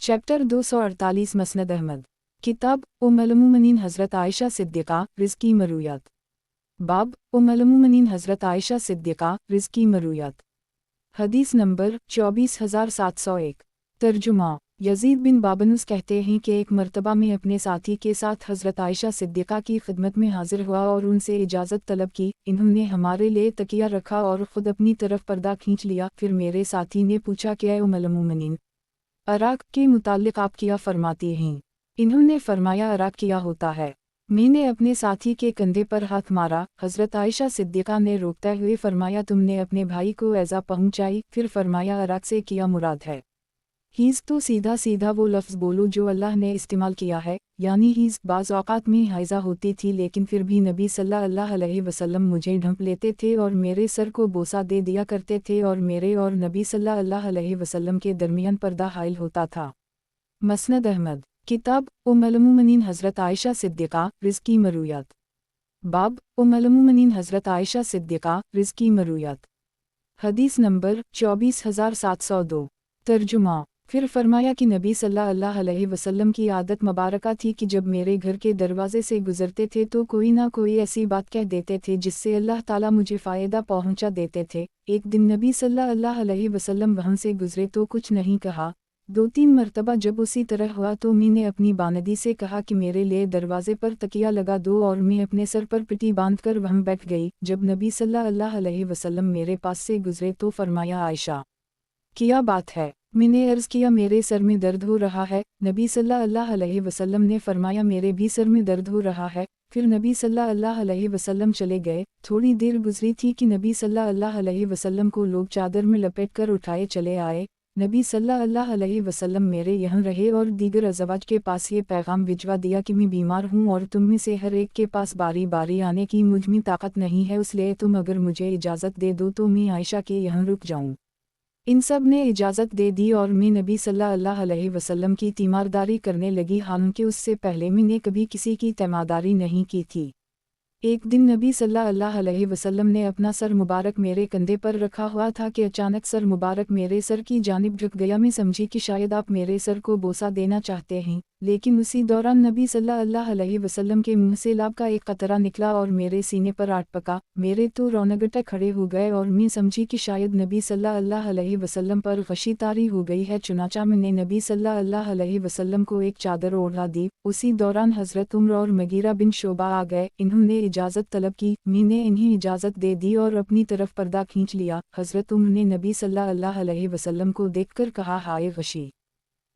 Chapter 248 मसनद Ahmad. किताब उम्मुल-मोमिनीन हज़रत आयशा सिद्दीक़ा रिज़्क़ी मरूयात। बाब उम्मुल-मोमिनीन हज़रत आयशा सिद्दीक़ा रिज़्क़ी मरूयात। हदीस नंबर 24701। तर्जुमा। यज़ीद बिन बाबनूस कहते हैं कि एक मर्तबा में अपने साथी के साथ हज़रत आयशा सिद्दीक़ा की खिदमत में हाजिर हुआ और उनसे इजाज़त तलब की। इन्होंने हमारे लिए तकिया रखा और ख़ुद अपनी तरफ पर्दा खींच लिया। फिर मेरे साथी ने पूछा कि ऐ उम्मुल-मोमिनीन, अराक के मुताल्लिक़ आप क्या फरमाती हैं? इन्होंने फरमाया, अराक क्या होता है? मैंने अपने साथी के कंधे पर हाथ मारा। हज़रत आयशा सिद्दीक़ा ने रोकते हुए फरमाया, तुमने अपने भाई को ऐज़ा पहुँचाई? फिर फरमाया, अराक से क्या मुराद है? हीज़ तो सीधा सीधा वो लफ्ज़ बोलो जो अल्लाह ने इस्तेमाल किया है, यानी हीज़। बाज़ औक़ात में हाइज़ा होती थी, लेकिन फिर भी नबी सल्लल्लाहु अलैहि वसल्लम मुझे ढंप लेते थे और मेरे सर को बोसा दे दिया करते थे और मेरे और नबी सल्लल्लाहु अलैहि वसल्लम के दरमियान पर्दा हाइल होता था। मसनद अहमद। किताब उम्मुल-मोमिनीन हज़रत आयशा सिद्दीक़ा रिज़्क़ी मरूयात। बाब उम्मुल-मोमिनीन हज़रत आयशा सिद्दीक़ा रिज़्क़ी मरूयात। हदीस नंबर 24702। तर्जुमा। फिर फरमाया कि नबी सल्लल्लाहु अलैहि वसल्लम की आदत मुबारका थी कि जब मेरे घर के दरवाजे से गुजरते थे तो कोई ना कोई ऐसी बात कह देते थे जिससे अल्लाह ताला मुझे फ़ायदा पहुंचा देते थे। एक दिन नबी सल्लल्लाहु अलैहि वसल्लम वहाँ से गुजरे तो कुछ नहीं कहा। 2-3 मरतबा जब उसी तरह हुआ तो मैंने अपनी बानदी से कहा कि मेरे लिए दरवाजे पर तकिया लगा दो और मैं अपने सर पर पिटी बांधकर वहाँ बैठ गई। जब नबी सल्लल्लाहु अलैहि वसल्लम मेरे पास से गुजरे तो फरमाया, आयशा, क्या बात है? मैंने अर्ज़ किया, मेरे सर में दर्द हो रहा है। नबी सल्लल्लाहु अलैहि वसल्लम ने फरमाया, मेरे भी सर में दर्द हो रहा है। फिर नबी सल्लल्लाहु अलैहि वसल्लम चले गए। थोड़ी देर गुजरी थी कि नबी सल्लल्लाहु अलैहि वसल्लम को लोग चादर में लपेट कर उठाए चले आए। नबी सल्लल्लाहु अलैहि वसल्लम मेरे यहाँ रहे और दीगर अज़वाज के पास ये पैगाम भिजवा दिया कि मैं बीमार हूँ और तुम में से हर एक के पास बारी बारी आने की मुझ में ताकत नहीं है, इसलिए तुम अगर मुझे इजाज़त दे दो तो मैं आयशा के यहाँ रुक जाऊँ। इन सब ने इजाज़त दे दी और मैं नबी सल्लल्लाहु अलैहि वसल्लम की तीमारदारी करने लगी, हालांकि उससे पहले मैंने कभी किसी की तीमारदारी नहीं की थी। एक दिन नबी सल्लल्लाहु अलैहि वसल्लम ने अपना सर मुबारक मेरे कंधे पर रखा हुआ था कि अचानक सर मुबारक मेरे सर की जानिब झुक गया। मैं समझी कि शायद आप मेरे सर को बोसा देना चाहते हैं, लेकिन उसी दौरान नबी सल्लल्लाहु अलैहि वसल्लम के मुंह से लाब का एक कतरा निकला और मेरे सीने पर आट पका। मेरे तो रौनगटे खड़े हो गए और मैं समझी कि शायद नबी सल्लल्लाहु अलैहि वसल्लम पर गशी तारी हो गई है। चुनाचा मैंने नबी सल्लल्लाहु अलैहि वसल्लम को एक चादर ओढ़ा दी। उसी दौरान हज़रत उम्र और मगीरा बिन शोबा आ गए। इन्होंने इजाज़त तलब की। मैंने इन्हें इजाज़त दे दी और अपनी तरफ पर्दा खींच लिया। हज़रत उम्र ने नबी सल्लल्लाहु अलैहि वसल्लम को देखकर कहा, हाय गशी!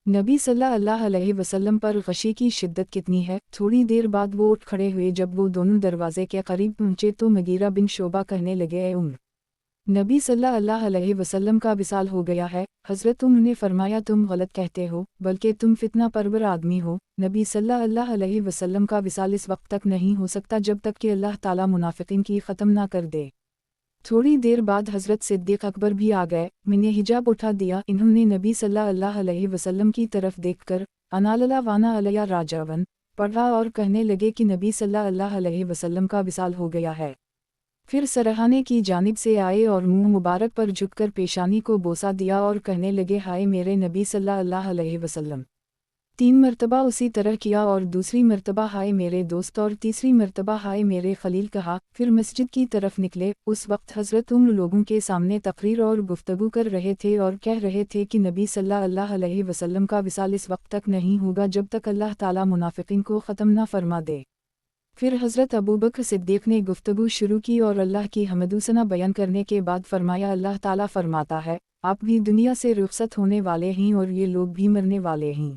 नबी सल्लल्लाहु अलैहि वसल्लम पर गशी की शिद्दत कितनी है। थोड़ी देर बाद वो उठ खड़े हुए। जब वो दोनों दरवाजे के करीब पहुँचे तो मगीरा बिन शोबा कहने लगे, ऐ उम्र, नबी सल्लल्लाहु अलैहि वसल्लम का विसाल हो गया है। हज़रत उम्र ने फरमाया, तुम गलत कहते हो, बल्कि तुम फितना परवर आदमी हो। नबी सल्लल्लाहु अलैहि वसल्लम का विसाल इस वक्त तक नहीं हो सकता जब तक कि अल्लाह ताला मुनाफिकीन की ख़त्म ना कर दे। थोड़ी देर बाद हज़रत सिद्दीक़ अकबर भी आ गए। मैंने हिजाब उठा दिया। इन्होंने नबी सल्लल्लाहु अलैहि वसल्लम की तरफ देखकर अनालला वाना अलैया राजावन पढ़ा और कहने लगे कि नबी सल्लल्लाहु अलैहि वसल्लम का विसाल हो गया है। फिर सरहाने की जानिब से आए और मुंह मुबारक पर झुककर पेशानी को बोसा दिया और कहने लगे, हाय मेरे नबी सल्लल्लाहु अलैहि वसल्लम! 3 मरतबा उसी तरह किया और दूसरी मरतबा हाय मेरे दोस्त और तीसरी मरतबा हाय मेरे खलील कहा। फिर मस्जिद की तरफ निकले। उस वक्त हज़रत उम्र लोगों के सामने तकरीर और गुफ्तगू कर रहे थे और कह रहे थे कि नबी सल्लल्लाहु अलैहि वसल्लम का विसाल इस वक्त तक नहीं होगा जब तक अल्लाह ताला मुनाफिकीन को ख़त्म ना फरमा दे। फिर हज़रत अबू बकर सिद्दीक़ ने गुफ्तगू शुरू की और अल्लाह की हम्दुसना बयान करने के बाद फरमाया, अल्लाह ताला फरमाता है, आप भी दुनिया से रुखसत होने वाले हैं और ये लोग भी मरने वाले हैं।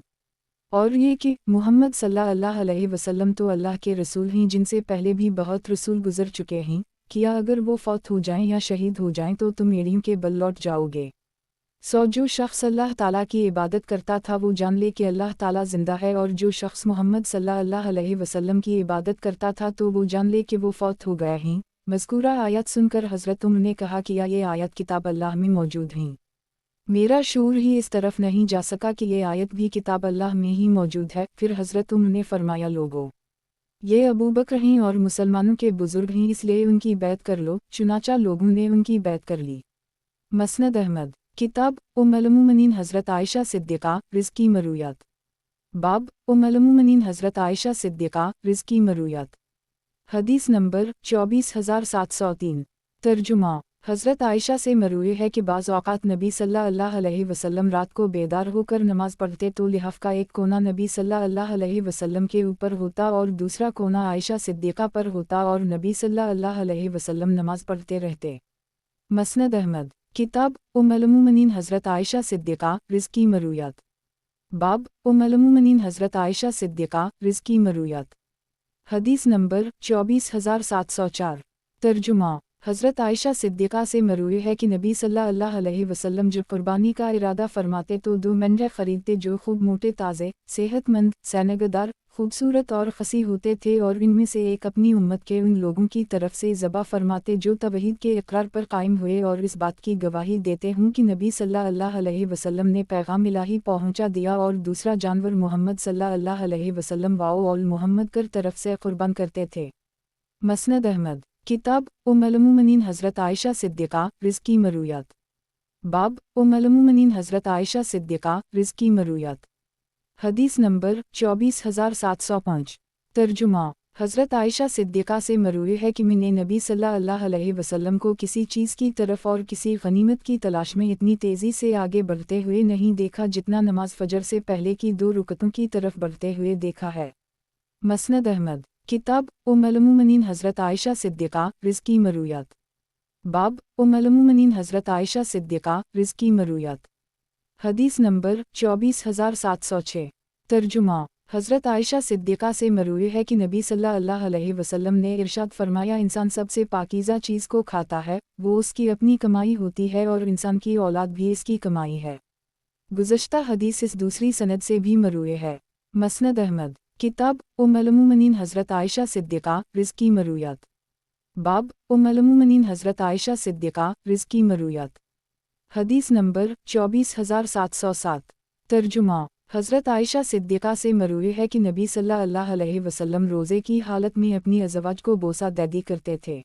और ये कि मुहम्मद सल्लल्लाहु अलैहि वसल्लम तो अल्लाह के रसूल हैं जिनसे पहले भी बहुत रसूल गुजर चुके हैं। क्या अगर वो फौत हो जाएं या शहीद हो जाएं तो तुम एड़ियों के बल लौट जाओगे। जो शख्स अल्लाह ताला की इबादत करता था वो जान ले कि अल्लाह ताला ज़िंदा है, और जो शख्स मोहम्मद सल्लल्लाहु अलैहि वसल्लम की इबादत करता था तो वो जान ले कि वो फौत हो गए हैं। मज़कूरा आयत सुनकर हज़रत उम्र ने कहा कि ये आयत किताब अल्लाह में मौजूद हैं। मेरा शूर ही इस तरफ नहीं जा सका कि ये आयत भी किताब अल्लाह में ही मौजूद है। फिर हज़रत उम्र ने फरमाया, लोगो, ये अबू बकर हैं और मुसलमानों के बुज़ुर्ग हैं, इसलिए उनकी बैत कर लो। चुनाचा लोगों ने उनकी बैत कर ली। मसनद अहमद। किताब उम्मुल-मोमिनीन हज़रत आयशा सिद्दीक़ा रिज़्की मरूयात। बाब उम्मुल-मोमिनीन हज़रत आयशा सिद्दीक़ा रिज़्की मरूयात। हदीस नंबर 24703। तर्जुमा। हज़रत आयशा से मरूए है कि बाज़ औक़ात नबी सल्लल्लाहु अलैहि वसल्लम रात को बेदार होकर नमाज़ पढ़ते तो लिहाफ़ का एक कोना नबी सल्लल्लाहु अलैहि वसल्लम के ऊपर होता और दूसरा कोना आयशा सिद्दीक़ा पर होता और नबी सल्लल्लाहु अलैहि वसल्लम नमाज़ पढ़ते रहते। मसनद अहमद। किताब उम्मुल-मोमिनीन हज़रत आयशा सिद्दीक़ा रिज़्की मरूयात। बाब उम्मुल-मोमिनीन हज़रत आयशा सिद्दीक़ा रिज़्की मरूयात। हदीस नंबर 24704। तर्जुमा। हज़रत आयशा सिद्दीक़ा से मरूए है कि नबी सल्लल्लाहु अलैहि वसल्लम जब कुर्बानी का इरादा फरमाते तो 2 मेंढे खरीदते जो खूब मोटे ताज़े, सेहतमंद, सैनगदार, खूबसूरत और खसी होते थे और इनमें से एक अपनी उम्मत के उन लोगों की तरफ से ज़बा फरमाते जो तवहीद के इकरार पर कायम हुए और इस बात की गवाही देते हूँ कि नबी सल्लल्लाहु अलैहि वसल्लम ने पैगाम इलाही पहुँचा दिया, और दूसरा जानवर मोहम्मद सल्लल्लाहु अलैहि वसल्लम वाओ मोहम्मद कर तरफ से कुर्बान करते थे। मसनद अहमद। किताब उम्मुल-मोमिनीन हज़रत आयशा सिद्दीक़ा रिज़्की मरूयात। बाब उम्मुल-मोमिनीन हज़रत आयशा सिद्दीक़ा रिज़्की मरूयात। हदीस नंबर 24705। तर्जुमा। हज़रत आयशा सिद्दीक़ा से मरूए है कि मैंने नबी सल्लल्लाहु अलैहि वसल्लम को किसी चीज़ की तरफ और किसी गनीमत की तलाश में इतनी तेज़ी से आगे बढ़ते हुए नहीं देखा जितना नमाज फ़जर से पहले की 2 रुकतों की तरफ बढ़ते हुए देखा है। मसनद अहमद। किताब उम्मुल-मोमिनीन हज़रत आयशा सिद्दीक़ा रिज़्की मरूयात। बाब उम्मुल-मोमिनीन हज़रत आयशा सिद्दीक़ा रिज़्की मरूयात। हदीस नंबर 24706। तर्जुमा। हज़रत आयशा सिद्दीक़ा से मरूए है कि नबी सल्लल्लाहु अलैहि वसल्लम ने इरशाद फरमाया, इंसान सबसे पाकीज़ा चीज़ को खाता है, वो उसकी अपनी कमाई होती है और इंसान की औलाद भी इसकी कमाई है। गुज़श्ता हदीस इस दूसरी सनद से भी मरूए है। मसनद अहमद। किताब उम्मुल-मोमिनीन हज़रत आयशा सिद्दीक़ा रिज़्की मरूयात। बाब उम्मुल-मोमिनीन हज़रत आयशा सिद्दीक़ा रिज़्की मरूयात। हदीस नंबर 24707। तर्जुमा। हज़रत आयशा सिद्दीक़ा से मरूए है कि नबी सल्लल्लाहु अलैहि वसल्लम रोज़े की हालत में अपनी अज़वाज को बोसा दैदी करते थे।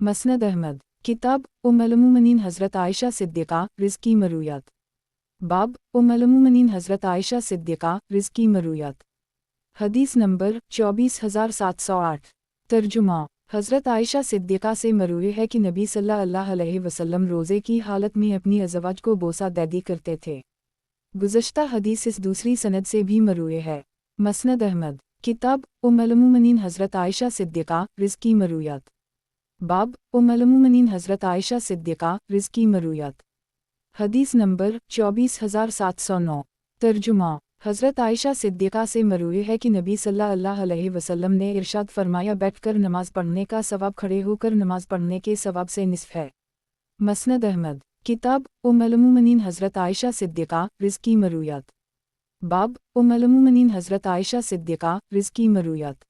मसनद अहमद। किताब उम्मुल-मोमिनीन हज़रत आयशा सिद्दीक़ा रिज़्की मरूयात। बाब उम्मुल-मोमिनीन हज़रत आयशा सिद्दीक़ा रिज़्की मरूयात। हदीस नंबर 24708। तर्जुमा। हज़रत आयशा सिद्दीक़ा से मरूए है कि नबी सल्लल्लाहु अलैहि वसल्लम रोज़े की हालत में अपनी अज़वाज को बोसा दैदी करते थे। गुज़श्ता हदीस इस दूसरी सनद से भी मरूए है। मसनद अहमद। किताब उम्मुल-मोमिनीन हज़रत आयशा सिद्दीक़ा रिज़्की मरूयात। बाब उम्मुल-मोमिनीन हज़रत आयशा सिद्दीक़ा रिज़्की मरूयात। हदीस नंबर 24709। तर्जुमा। हज़रत आयशा सिद्दीक़ा से मरूए है कि नबी सल्लल्लाहु अलैहि वसल्लम ने इरशाद फरमाया, बैठकर नमाज़ पढ़ने का सवाब खड़े होकर नमाज़ पढ़ने के सवाब से निस्फ़ है। मसनद अहमद। किताब उम्मुल-मोमिनीन हज़रत आयशा सिद्दीक़ा रिज़्की मरूयात। बाब उम्मुल-मोमिनीन हज़रत आयशा सिद्दीक़ा रिज़्की मरूयात।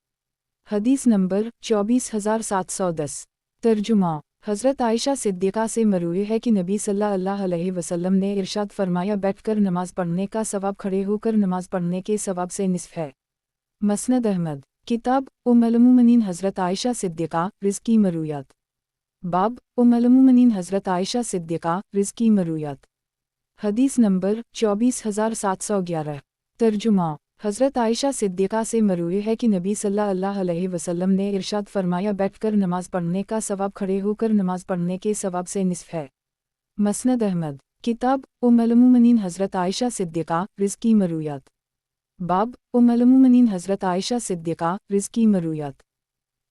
हदीस नंबर 24710। तर्जुमा। हज़रत आयशा सिद्दीक़ा से मरूए है कि नबी सल्लल्लाहु अलैहि वसल्लम ने इरशाद फरमाया, बैठकर नमाज़ पढ़ने का सवाब खड़े होकर नमाज़ पढ़ने के सवाब से निस्फ़ है। मसनद अहमद। किताब उम्मुल-मोमिनीन हज़रत आयशा सिद्दीक़ा रिज़्की मरूयात। बाब उम्मुल-मोमिनीन हज़रत आयशा सिद्दीक़ा रिज़्की मरूयात। हदीस नंबर 24711। तर्जुमा। हज़रत आयशा सिद्दीक़ा से मरूए है कि नबी सल्लल्लाहु अलैहि वसल्लम ने इरशाद फरमाया, बैठकर नमाज़ पढ़ने का सवाब खड़े होकर नमाज़ पढ़ने के सवाब से निस्फ़ है। मसनद अहमद। किताब उम्मुल-मोमिनीन हज़रत आयशा सिद्दीक़ा रिज़्की मरूयात। बाब उम्मुल-मोमिनीन हज़रत आयशा सिद्दीक़ा रिज़्की मरूयात।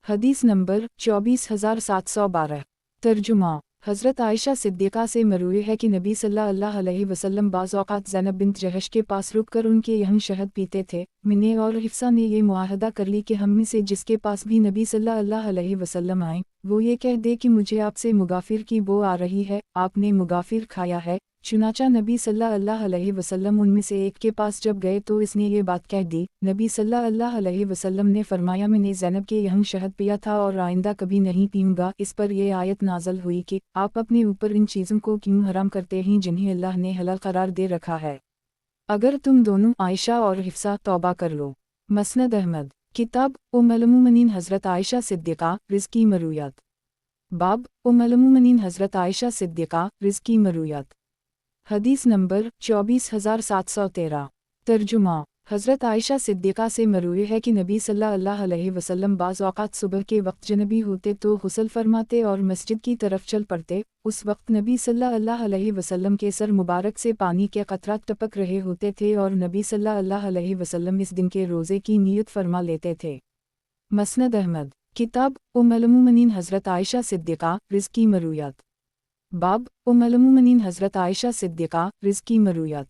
हदीस नंबर 24712। तर्जुमा। हज़रत आयशा सिद्दीक़ा से मरूए है कि नबी सल्लल्लाहु अलैहि वसल्लम बाज़ औक़ात ज़ैनब बिन्त जहश के पास रुककर उनके यहाँ शहद पीते थे। मैंने और हिफ्सा ने ये मुआहदा कर ली कि हम में से जिसके पास भी नबी सल्लल्लाहु अलैहि वसल्लम आए, वो ये कह दे कि मुझे आपसे मुगाफ़िर की बो आ रही है। आपने मुगाफ़िर खाया है? चुनाचा नबी सल्लल्लाहु अलैहि वसल्लम उनमें से एक के पास जब गए तो इसने ये बात कह दी। नबी सल्लल्लाहु अलैहि वसल्लम ने फरमाया, मैंने ज़ैनब के यहाँ शहद पिया था और आइंदा कभी नहीं पीऊँगा। इस पर यह आयत नाज़िल हुई कि आप अपने ऊपर इन चीज़ों को क्यों हराम करते हैं जिन्हें अल्लाह ने हलाल करार दे रखा है। अगर तुम दोनों आयशा और हिफ्सा तौबा कर लो। मसनद अहमद। किताब उम्मुल-मोमिनीन हज़रत आयशा सिद्दीक़ा रिज़्की मरूयात। बाब उम्मुल-मोमिनीन हज़रत आयशा सिद्दीक़ा रिज़्की मरूयात। حدیث نمبر 24713۔ ترجمہ۔ حضرت عائشہ صدیقہ سے مروی ہے کہ نبی صلی اللہ علیہ وسلم بعض اوقات صبح کے وقت جنبی ہوتے تو غسل فرماتے اور مسجد کی طرف چل پڑتے، اس وقت نبی صلی اللہ علیہ وسلم کے سر مبارک سے پانی کے قطرات ٹپک رہے ہوتے تھے اور نبی صلی اللہ علیہ وسلم اس دن کے روزے کی نیت فرما لیتے تھے۔ مسند احمد۔ کتاب ام المومنین حضرت عائشہ صدیقہ رزق کی مرویات۔ باب ام المومنین حضرت عائشہ صدیقہ رزق کی مرویات۔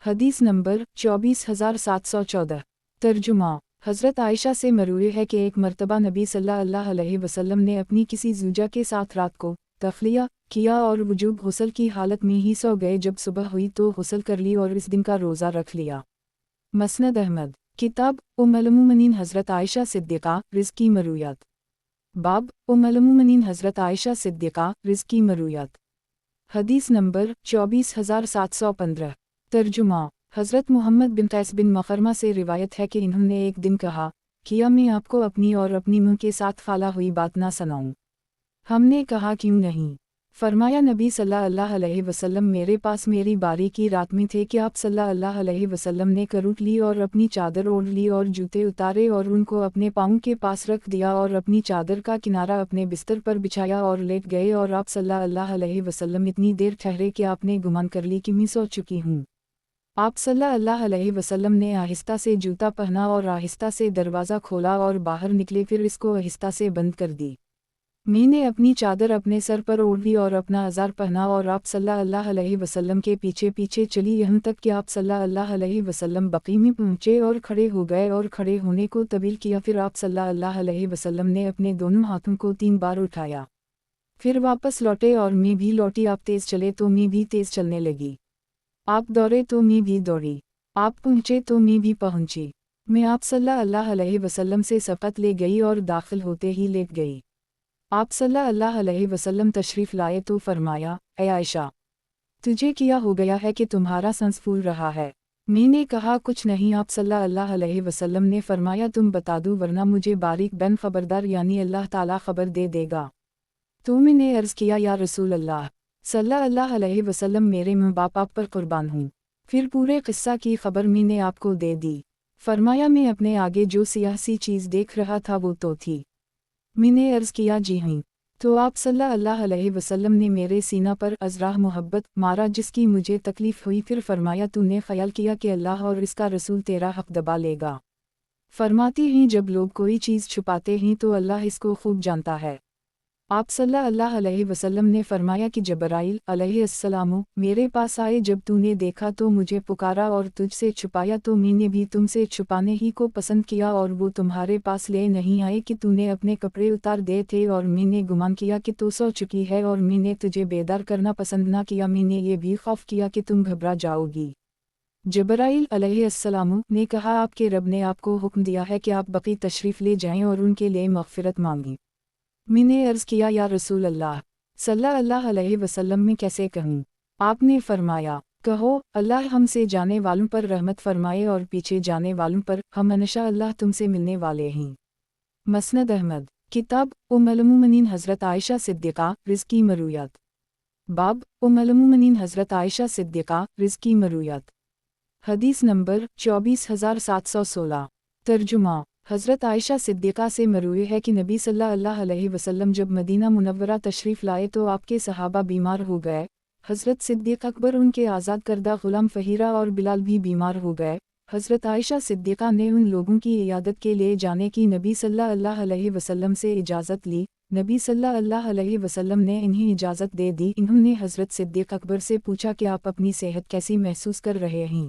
حدیث نمبر 24714۔ ترجمہ۔ حضرت عائشہ سے مروی ہے کہ ایک مرتبہ نبی صلی اللہ علیہ وسلم نے اپنی کسی زوجہ کے ساتھ رات کو تخلیہ کیا اور وجوب غسل کی حالت میں ہی سو گئے، جب صبح ہوئی تو غسل کر لی اور اس دن کا روزہ رکھ لیا۔ مسند احمد۔ کتاب ام المومنین حضرت عائشہ صدیقہ رزق کی مرویات۔ باب ام المومنین حضرت عائشہ صدیقہ رزق کی مرویات۔ حدیث نمبر 24715۔ ترجمہ۔ حضرت محمد بن قیس بن مخرمہ سے روایت ہے کہ انہوں نے ایک دن کہا، کیا میں آپ کو اپنی اور اپنی منہ کے ساتھ پھالا ہوئی بات نہ سناؤں؟ ہم نے کہا کیوں نہیں؟ فرمایا نبی صلی اللہ علیہ وسلم میرے پاس میری باری کی رات میں تھے کہ آپ صلی اللہ علیہ وسلم نے کروٹ لی اور اپنی چادر اوڑھ لی اور جوتے اتارے اور ان کو اپنے پاؤں کے پاس رکھ دیا اور اپنی چادر کا کنارہ اپنے بستر پر بچھایا اور لیٹ گئے، اور آپ صلی اللہ علیہ وسلم اتنی دیر ٹھہرے کہ آپ نے گمان کر لی کہ میں سو چکی ہوں۔ آپ صلی اللہ علیہ وسلم نے آہستہ سے جوتا پہنا اور آہستہ سے دروازہ کھولا اور باہر نکلے، پھر اس کو آہستہ سے بند کر دی۔ میں نے اپنی چادر اپنے سر پر اوڑھ لی اور اپنا ازار پہنا اور آپ صلی اللہ علیہ وسلم کے پیچھے پیچھے چلی، یہاں تک کہ آپ صلی اللہ علیہ وسلم بقیع میں پہنچے اور کھڑے ہو گئے اور کھڑے ہونے کو طویل کیا، پھر آپ صلی اللہ علیہ وسلم نے اپنے دونوں ہاتھوں کو 3 بار اٹھایا، پھر واپس لوٹے اور میں بھی لوٹی۔ آپ تیز چلے تو میں بھی تیز چلنے لگی، آپ دوڑے تو میں بھی دوڑی، آپ پہنچے تو میں بھی پہنچی۔ میں آپ صلی اللہ علیہ وسلم سے سبقت لے گئی اور داخل ہوتے ہی لیٹ گئی۔ آپ صلی اللہ علیہ وسلم تشریف لائے تو فرمایا، اے عائشہ، تجھے کیا ہو گیا ہے کہ تمہارا سانس پھول رہا ہے؟ میں نے کہا کچھ نہیں۔ آپ صلی اللہ علیہ وسلم نے فرمایا تم بتا دو ورنہ مجھے باریک بن خبردار، یعنی اللہ تعالیٰ خبر دے دے گا۔ تو میں نے عرض کیا یا رسول اللہ صلی اللہ علیہ وسلم، میرے ماں باپ آپ پر قربان ہوں۔ پھر پورے قصہ کی خبر میں نے آپ کو دے دی۔ فرمایا میں اپنے آگے جو سیاہ سی چیز دیکھ رہا تھا وہ تو تھی؟ میں نے عرض کیا جی ہاں۔ تو آپ صلی اللہ علیہ وسلم نے میرے سینہ پر ازراہ محبت مارا جس کی مجھے تکلیف ہوئی، پھر فرمایا تو نے خیال کیا کہ اللہ اور اس کا رسول تیرا حق دبا لے گا؟ فرماتی ہیں جب لوگ کوئی چیز چھپاتے ہیں تو اللہ اس کو خوب جانتا ہے۔ آپ صلی اللہ علیہ وسلم نے فرمایا کہ جبرائیل علیہ السلام میرے پاس آئے، جب تو نے دیکھا تو مجھے پکارا اور تجھ سے چھپایا تو میں نے بھی تم سے چھپانے ہی کو پسند کیا، اور وہ تمہارے پاس لے نہیں آئے کہ تو نے اپنے کپڑے اتار دے تھے، اور میں نے گمان کیا کہ تو سو چکی ہے اور میں نے تجھے بیدار کرنا پسند نہ کیا، میں نے یہ بھی خوف کیا کہ تم گھبرا جاؤ گی۔ جبرائیل علیہ السلام نے کہا آپ کے رب نے آپ کو حکم دیا ہے کہ آپ بقیع تشریف لے جائیں اور ان کے لیے مغفرت مانگیں۔ میں نے عرض کیا یا رسول اللہ صلی اللہ علیہ وسلم میں کیسے کہوں؟ آپ نے فرمایا کہو اللہ ہم سے جانے والوں پر رحمت فرمائے اور پیچھے جانے والوں پر ہم انشاءاللہ تم سے ملنے والے ہیں۔ مسند احمد۔ کتاب ام المومنین حضرت عائشہ صدیقہ رزق کی مرویات۔ باب ام المومنین حضرت عائشہ صدیقہ رزق کی مرویات۔ حدیث نمبر 24716۔ ترجمہ۔ حضرت عائشہ صدیقہ سے مروی ہے کہ نبی صلی اللہ علیہ وسلم جب مدینہ منورہ تشریف لائے تو آپ کے صحابہ بیمار ہو گئے۔ حضرت صدیق اکبر ان کے آزاد کردہ غلام فہیرہ اور بلال بھی بیمار ہو گئے۔ حضرت عائشہ صدیقہ نے ان لوگوں کی عیادت کے لیے جانے کی نبی صلی اللہ علیہ وسلم سے اجازت لی۔ نبی صلی اللہ علیہ وسلم نے انہیں اجازت دے دی۔ انہوں نے حضرت صدیق اکبر سے پوچھا کہ آپ اپنی صحت کیسی محسوس کر رہے ہیں؟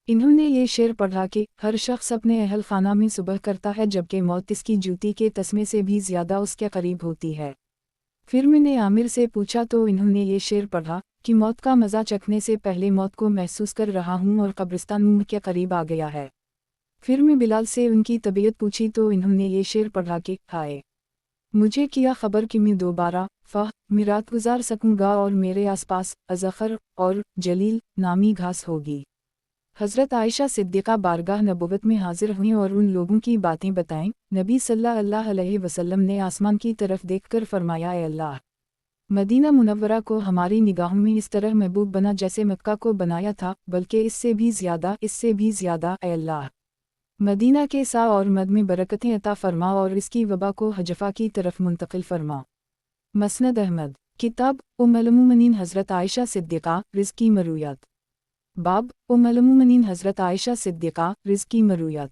انہوں نے یہ شعر پڑھا کہ ہر شخص اپنے اہل خانہ میں صبح کرتا ہے جبکہ موت اس کی جوتی کے تسمے سے بھی زیادہ اس کے قریب ہوتی ہے۔ پھر میں نے عامر سے پوچھا تو انہوں نے یہ شعر پڑھا کہ موت کا مزہ چکھنے سے پہلے موت کو محسوس کر رہا ہوں اور قبرستان منہ کے قریب آ گیا ہے۔ پھر میں بلال سے ان کی طبیعت پوچھی تو انہوں نے یہ شعر پڑھا کہ ہائے مجھے کیا خبر کہ میں دوبارہ میں رات گزار سکوں گا اور میرے آس پاس ازخر اور جلیل نامی گھاس ہوگی۔ حضرت عائشہ صدیقہ بارگاہ نبوت میں حاضر ہوئیں اور ان لوگوں کی باتیں بتائیں۔ نبی صلی اللہ علیہ وسلم نے آسمان کی طرف دیکھ کر فرمایا اے اللہ मदीना मुनव्वरा को हमारी निगाहों में इस तरह महबूब बना जैसे मक्का को बनाया था, बल्कि इससे भी ज़्यादा ऐ अल्लाह। मदीना के सा और मद में बरकतें अता फरमा और इसकी वबा को हजफा की तरफ मुंतकिल फरमा। मसनद अहमद। किताब उम्मुल-मोमिनीन हज़रत आयशा सिद्दीक़ा रिज़्क़ी मरूयात। बाब उम्मुल-मोमिनीन हज़रत आयशा सिद्दीक़ा रिज़्क़ी मरूयात।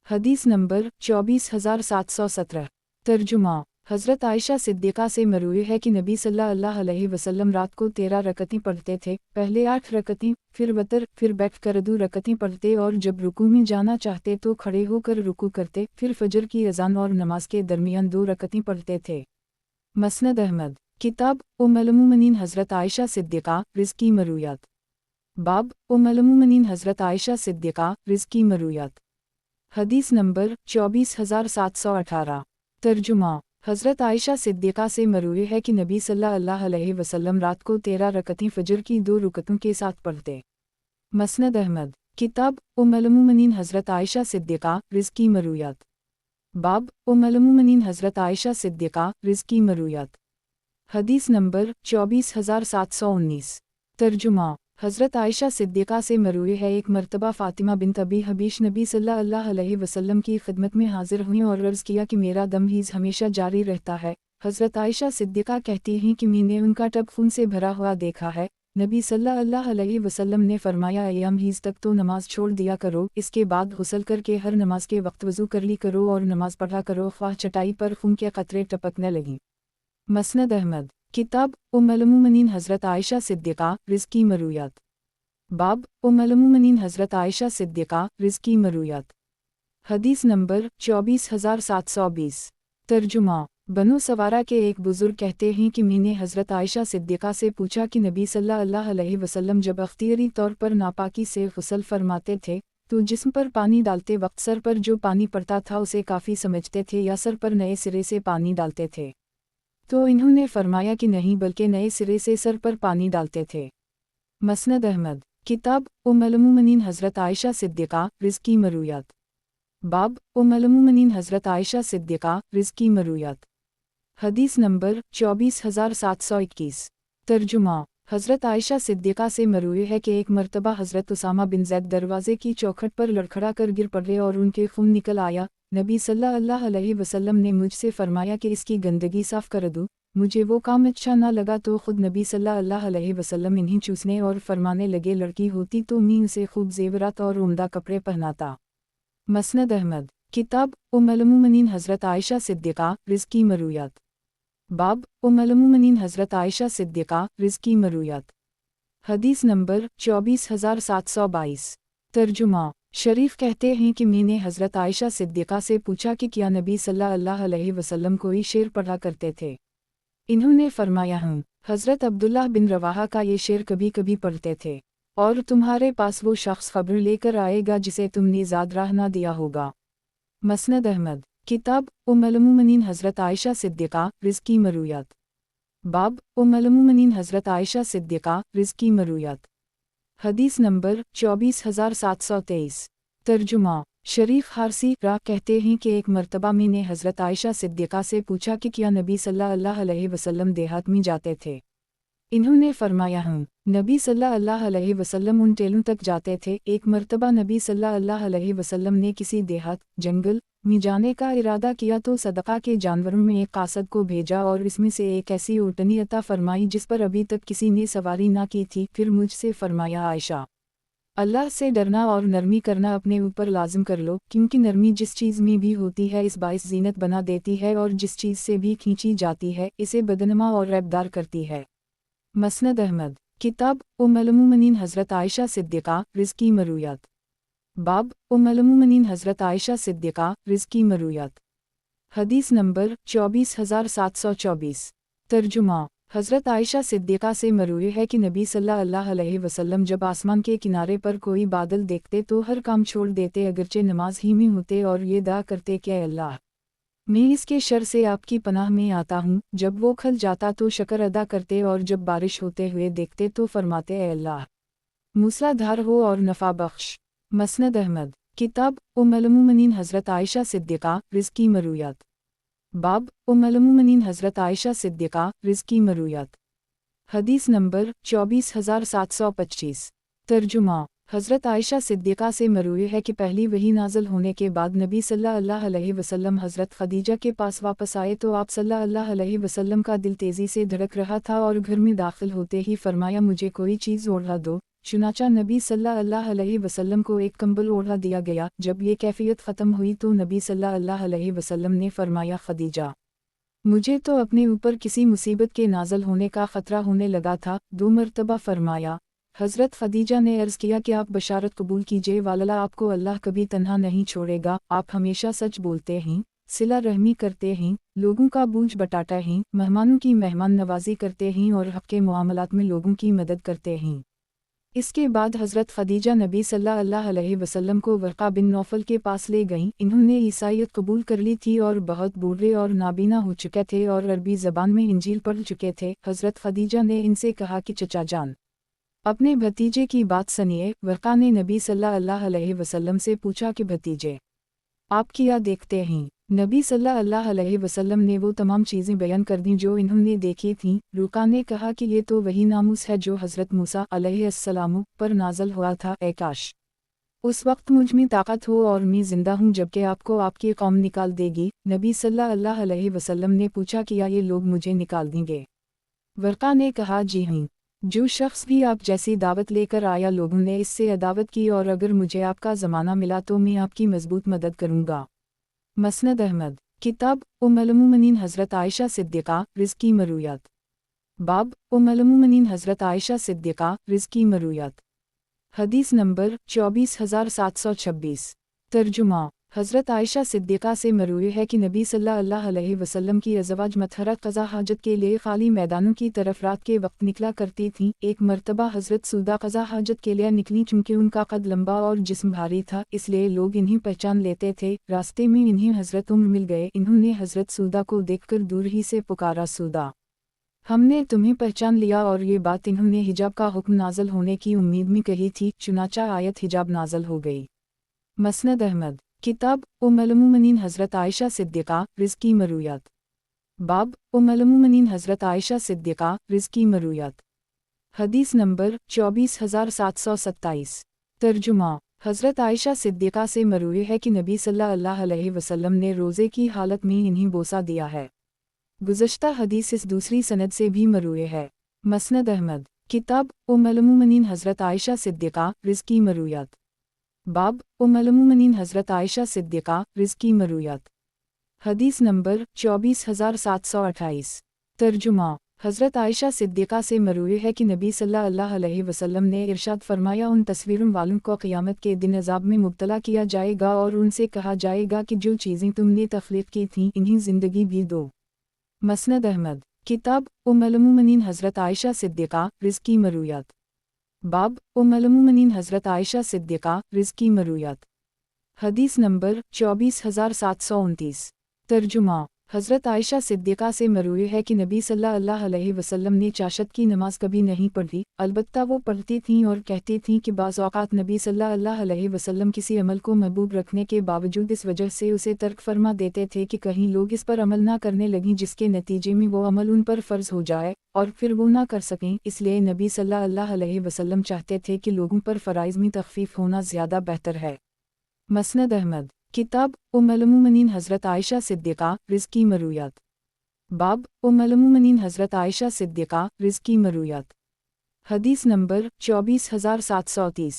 हदीस नंबर 24717। तर्जुमा। हज़रत आयशा सिद्दीक़ा से मरूई है कि नबी सल्लल्लाहु अलैहि वसल्लम रात को 13 रकतें पढ़ते थे, पहले 8 रकतें, फिर वतर, फिर बैठ कर 2 रकतें पढ़ते और जब रुकू में जाना चाहते तो खड़े होकर रुकू करते, फिर फजर की अज़ान और नमाज के दरमियान 2 रकतें पढ़ते थे। मसनद अहमद। किताब उम्मुल-मोमिनीन हज़रत आयशा सिद्दीक़ा रिज़्क़ी मरूयात। बाब उम्मुल-मोमिनीन हज़रत आयशा सिद्दीक़ा रिज़्क़ी मरूयात। हदीस नंबर 24718। तर्जुमा। हज़रत आयशा सिद्दीक़ा से मरूई है कि नबी सल्लल्लाहु अलैहि वसल्लम रात को 13 रकतें फजर की 2 रुकतों के साथ पढ़ते। मसनद अहमद। किताब उम्मुल-मोमिनीन हज़रत आयशा सिद्दीक़ा रिज़्क़ी मरूयात। बाब उम्मुल-मोमिनीन हज़रत आयशा सिद्दीक़ा रिज़्क़ी मरूयात। हदीस नंबर 24719। तर्जुमा। हज़रत आयशा सिद्दीक़ा से मरूई है एक मरतबा फ़ातिमा बिन्त अबी हबीश नबी सल्लल्लाहु अलैहि वसल्लम की खिदमत में हाजिर हुई और अर्ज़ किया कि मेरा दम हीज़ हमेशा जारी रहता है। हज़रत आयशा सिद्दीक़ा कहती हैं कि मैंने उनका टब खून से भरा हुआ देखा है। नबी सल्लल्लाहु अलैहि वसल्लम ने फरमाया, अय्याम हीज़ तक तो नमाज छोड़ दिया करो, इसके बाद गुस्ल करके हर नमाज के वक्त वज़ू कर ली करो और नमाज पढ़ा करो, ख्वाह चटाई पर खून के कतरे टपकने लगीं। मसनद अहमद। किताब उम्मुल-मोमिनीन हज़रत आयशा सिद्दीक़ा रिज़्क़ी मरूयात। बाब उम्मुल-मोमिनीन हज़रत आयशा सिद्दीक़ा रिज़्क़ी मरूयात। हदीस नंबर 24720। तर्जुमा। बनु सवारा के एक बुज़ुर्ग कहते हैं कि मैंने हज़रत आयशा सिद्दीक़ा से पूछा कि नबी सल्लल्लाहु अलैहि वसल्लम जब अख्तियारी तौर पर नापाकी से गुस्ल फरमाते थे तो जिस्म पर पानी डालते वक्त सर पर जो पानी पड़ता था उसे काफ़ी समझते थे या सर पर नए सिरे से पानी डालते थे? तो इन्होंने फरमाया कि नहीं, बल्कि नए सिरे से सर पर पानी डालते थे। मसनद अहमद। किताब उम्मुल-मोमिनीन हज़रत आयशा सिद्दीक़ा रिज़्क़ी मरूयात। बाब उम्मुल-मोमिनीन हज़रत आयशा सिद्दीक़ा रिज़्क़ी मरूयात। हदीस नंबर 24721। तर्जुमा। हज़रत आयशा सिद्दीक़ा से मरूई है कि एक मरतबा हज़रत उसामा बिन ज़ैद दरवाज़े की चौखट पर लड़खड़ा कर गिर पड़े और उनके खून निकल आया। नबी सल्लल्लाहु अलैहि वसल्लम ने मुझसे फरमाया कि इसकी गंदगी साफ़ कर दूँ। मुझे वो काम अच्छा ना लगा तो ख़ुद नबी सल्लल्लाहु अलैहि वसल्लम इन्हीं चूसने और फरमाने लगे, लड़की होती तो मैं उसे खूब ज़ेवरात और उम्दा कपड़े पहनाता। मसनद अहमद। किताब उम्मुल-मोमिनीन हज़रत आयशा सिद्दीक़ा रिज़्क़ी मरूयात। बाब उम्मुल-मोमिनीन हज़रत आयशा सिद्दीक़ा रिज़्क़ी मरूयात। हदीस नंबर 24722। तर्जुमा। शरीफ कहते हैं कि मैंने हज़रत आयशा सिद्दीक़ा से पूछा कि क्या नबी सल्लल्लाहु अलैहि वसल्लम कोई शेर पढ़ा करते थे? इन्होंने फरमाया, हूँ, हज़रत अब्दुल्लाह बिन रवाहा का ये शेर कभी कभी पढ़ते थे। और तुम्हारे पास वो शख्स खबर लेकर आएगा जिसे तुमने ज़ाद राह ना दिया होगा। मसनद अहमद। किताब उम्मुल-मोमिनीन हज़रत आयशा सिद्दीक़ा रिज़्क़ी मरूयात। बाब उम्मुल-मोमिनीन हज़रत आयशा सिद्दीक़ा रिज़्क़ी मरूयात। हदीस नंबर 24723। तर्जुमा। शरीफ हारसी रा कहते हैं कि एक मरतबा मैंने हज़रत आयशा सिद्दीक़ा से पूछा कि क्या नबी सल्लल्लाहु अलैहि वसल्लम देहात में जाते थे? इन्होंने फरमाया, हूँ, नबी सल्लल्लाहु अलैहि वसल्लम उन टेलों तक जाते थे। एक मरतबा नबी सल्लल्लाहु अलैहि वसल्लम ने किसी देहात जंगल में जाने का इरादा किया तो सदका के जानवरों में एक कासद को भेजा और इसमें से एक ऐसी ऊँटनी अता फरमाई जिस पर अभी तक किसी ने सवारी ना की थी। फिर मुझसे फरमाया, आयशा, अल्लाह से डरना और नरमी करना अपने ऊपर लाजिम कर लो, क्योंकि नरमी जिस चीज़ में भी होती है इस बाइस जीनत बना देती है और जिस चीज़ से भी खींची जाती है इसे बदनमा और रैबदार करती है। मसनद अहमद। किताब उम्मुल-मोमिनीन हज़रत आयशा सिद्दीक़ा रिज़्क़ी मरूयात। बाब उम्मुल-मोमिनीन हज़रत आयशा सिद्दीक़ा रिज़्क़ी मरूयात। हदीस नंबर 24724। तर्जुमा। हज़रत आयशा सिद्दीक़ा से मरूई है कि नबी सल्लल्लाहु अलैहि वसल्लम जब आसमान के किनारे पर कोई बादल देखते तो हर काम छोड़ देते, अगरचे नमाज ही में होते, और ये दुआ करते कि अल्लाह, मैं इसके शर से आपकी पनाह में आता हूँ। जब वो खल जाता तो शक्र अदा करते और जब बारिश होते हुए देखते तो फरमाते, ए अल्लाह, मूसलाधार हो और नफ़ा बख्श। मसनद अहमद। किताब उम्मुल-मोमिनीन हज़रत आयशा सिद्दीक़ा रिज़्क़ी मरूयात। बाब उम्मुल-मोमिनीन हज़रत आयशा सिद्दीक़ा रिज़्क़ी मरूयात। हदीस नंबर 24725। तर्जुमा। हज़रत आयशा सिद्दीक़ा से मरूई है कि पहली वही नाज़िल होने के बाद नबी सल्लल्लाहु अलैहि वसल्लम हज़रत ख़दीजा के पास वापस आए तो आप सल्लल्लाहु अलैहि वसल्लम का दिल तेज़ी से धड़क रहा था और घर में दाखिल होते ही फरमाया मुझे कोई चीज़ ओढ़ा दो। चुनांचे नबी सल्लल्लाहु अलैहि वसल्लम को एक कंबल ओढ़ा दिया गया। जब ये कैफियत ख़त्म हुई तो नबी सल्लल्लाहु अलैहि वसल्लम ने फरमाया ख़दीजा, मुझे तो अपने ऊपर किसी मुसीबत के नाज़िल होने का ख़तरा होने लगा था। 2 मरतबा फरमाया। हज़रत ख़दीजा ने अर्ज़ किया कि आप बशारत कबूल कीजिए वाला आपको अल्लाह कभी तन्हा नहीं छोड़ेगा। आप हमेशा सच बोलते हैं, सिला रहमी करते हैं, लोगों का बोझ बटाते हैं, मेहमानों की मेहमान नवाजी करते हैं और हक़ के मामलात में लोगों की मदद करते हैं। इसके बाद हज़रत ख़दीजा नबी सल्लल्लाहु अलैहि वसल्लम को वर्क़ा बिन नौफ़ल के पास ले गईं। इन्होंने ईसाईयत कबूल कर ली थी और बहुत बूढ़े और नाबीना हो चुके थे और अरबी ज़बान में इंजील पढ़ चुके थे। हज़रत ख़दीजा ने इनसे कहा कि चचा जान, अपने भतीजे की बात सुनिए। वर्क़ा ने नबी सल्लल्लाहु अलैहि वसल्लम से पूछा कि भतीजे, आप क्या देखते हैं? नबी सल्लल्लाहु अलैहि वसल्लम ने वो तमाम चीज़ें बयान कर दी जो इन्होंने देखी थीं। रुका ने कहा कि ये तो वही नामूस है जो हज़रत मूसा अलैहिस्सलाम पर नाज़िल हुआ था। ए काश उस वक्त मुझ में ताकत हो और मैं ज़िंदा हूँ जबकि आपको आपकी कौम निकाल देगी। नबी सल्लल्लाहु अलैहि वसल्लम ने पूछा कि क्या ये लोग मुझे निकाल देंगे? वर्क़ा ने कहा जी हाँ। जो शख्स भी आप जैसी दावत लेकर आया लोगों ने इससे अदावत की और अगर मुझे आपका ज़माना मिला तो मैं आपकी मजबूत मदद करूँगा। मसनद अहमद। किताब उम्मुल-मोमिनीन हज़रत आयशा सिद्दीक़ा रिज़्क़ी मरूयात। बाब उम्मुल-मोमिनीन हज़रत आयशा सिद्दीक़ा रिज़्क़ी मरूयात। हदीस नंबर 24726। तर्जुमा। हज़रत आयशा सिद्दीक़ा से मरूई है कि नबी सल्लल्लाहु अलैहि वसल्लम की अज़वाज मतहरा क़ज़ा हाजत के लिए खाली मैदानों की तरफ रात के वक्त निकला करती थीं। एक मरतबा हज़रत सौदा क़ज़ा हाजत के लिए निकली। चूँकि उनका कद लंबा और जिस्म भारी था इसलिए लोग इन्हें पहचान लेते थे। रास्ते में इन्हें हज़रत उम्र मिल गए। इन्होंने हज़रत सौदा को देखकर दूर ही से पुकारा, सौदा, हमने तुम्हें पहचान लिया। और ये बात इन्होंने हिजाब का हुक्म नाज़िल होने की उम्मीद में कही थी। चुनांचे आयत हिजाब नाज़िल हो गई। मसनद अहमद। किताब उम्मुल-मोमिनीन हज़रत आयशा सिद्दीक़ा रिज़्क़ी मरूयात। बाब उम्मुल-मोमिनीन हज़रत आयशा सिद्दीक़ा रिज़्क़ी मरूयात। हदीस नंबर 24727। तर्जुमा। हज़रत आयशा सिद्दीक़ा से मरूई है कि नबी सल्लल्लाहु अलैहि वसल्लम ने रोज़े की हालत में इन्हें बोसा दिया है। गुज़श्ता हदीस इस दूसरी सनद से भी मरूई है। मसनद अहमद। किताब उम्मुल-मोमिनीन हज़रत आयशा सिद्दीक़ा रिज़्क़ी मरूयात। बाब उम्मुल-मोमिनीन हज़रत आयशा सिद्दीक़ा रिज़्क़ी मरूयात। हदीस नंबर 24728। तर्जुमा। हज़रत आयशा सिद्दीक़ा से मरूई है कि नबी सल्लल्लाहु अलैहि वसल्लम ने इरशाद फरमाया उन तस्वीरों वालों को क़यामत के दिन अज़ाब में मुब्तला किया जाएगा और उनसे कहा जाएगा कि जो चीज़ें तुमने तख़लीक़ की थीं इन्हें ज़िंदगी भी दो। मसनद अहमद। किताब उम्मुल-मोमिनीन हज़रत आयशा सिद्दीक़ा रिज़्क़ी मरूयात। बाब उम्मुल-मोमिनीन हज़रत आयशा सिद्दीक़ा रिज़्क़ी मरूयात। हदीस नंबर 24729। तर्जुमा। हज़रत आयशा सिद्दीक़ा से मरूई है कि नबी सल्लल्लाहु अलैहि वसल्लम ने चाशत की नमाज कभी नहीं पढ़ी। अलबत्ता वो पढ़ती थीं और कहती थीं कि बाज़ औक़ात नबी सल्लल्लाहु अलैहि वसल्लम किसी अमल को महबूब रखने के बावजूद इस वजह से उसे तर्क फरमा देते थे कि कहीं लोग इस पर अमल ना करने लगें जिसके नतीजे में वो अमल उन पर फ़र्ज़ हो जाए और फिर वो ना कर सकें। इसलिए नबी सल्लल्लाहु अलैहि वसल्लम चाहते थे कि लोगों पर फ़राइज़ में तख़फ़ीफ़ होना ज़्यादा बेहतर है। मसनद अहमद। किताब उम्मुल-मोमिनीन हज़रत आयशा सिद्दीक़ा रिज़्क़ी मरूयात। बाब उम्मुल-मोमिनीन हज़रत आयशा सिद्दीक़ा रिज़्क़ी मरूयात। हदीस नंबर 24730।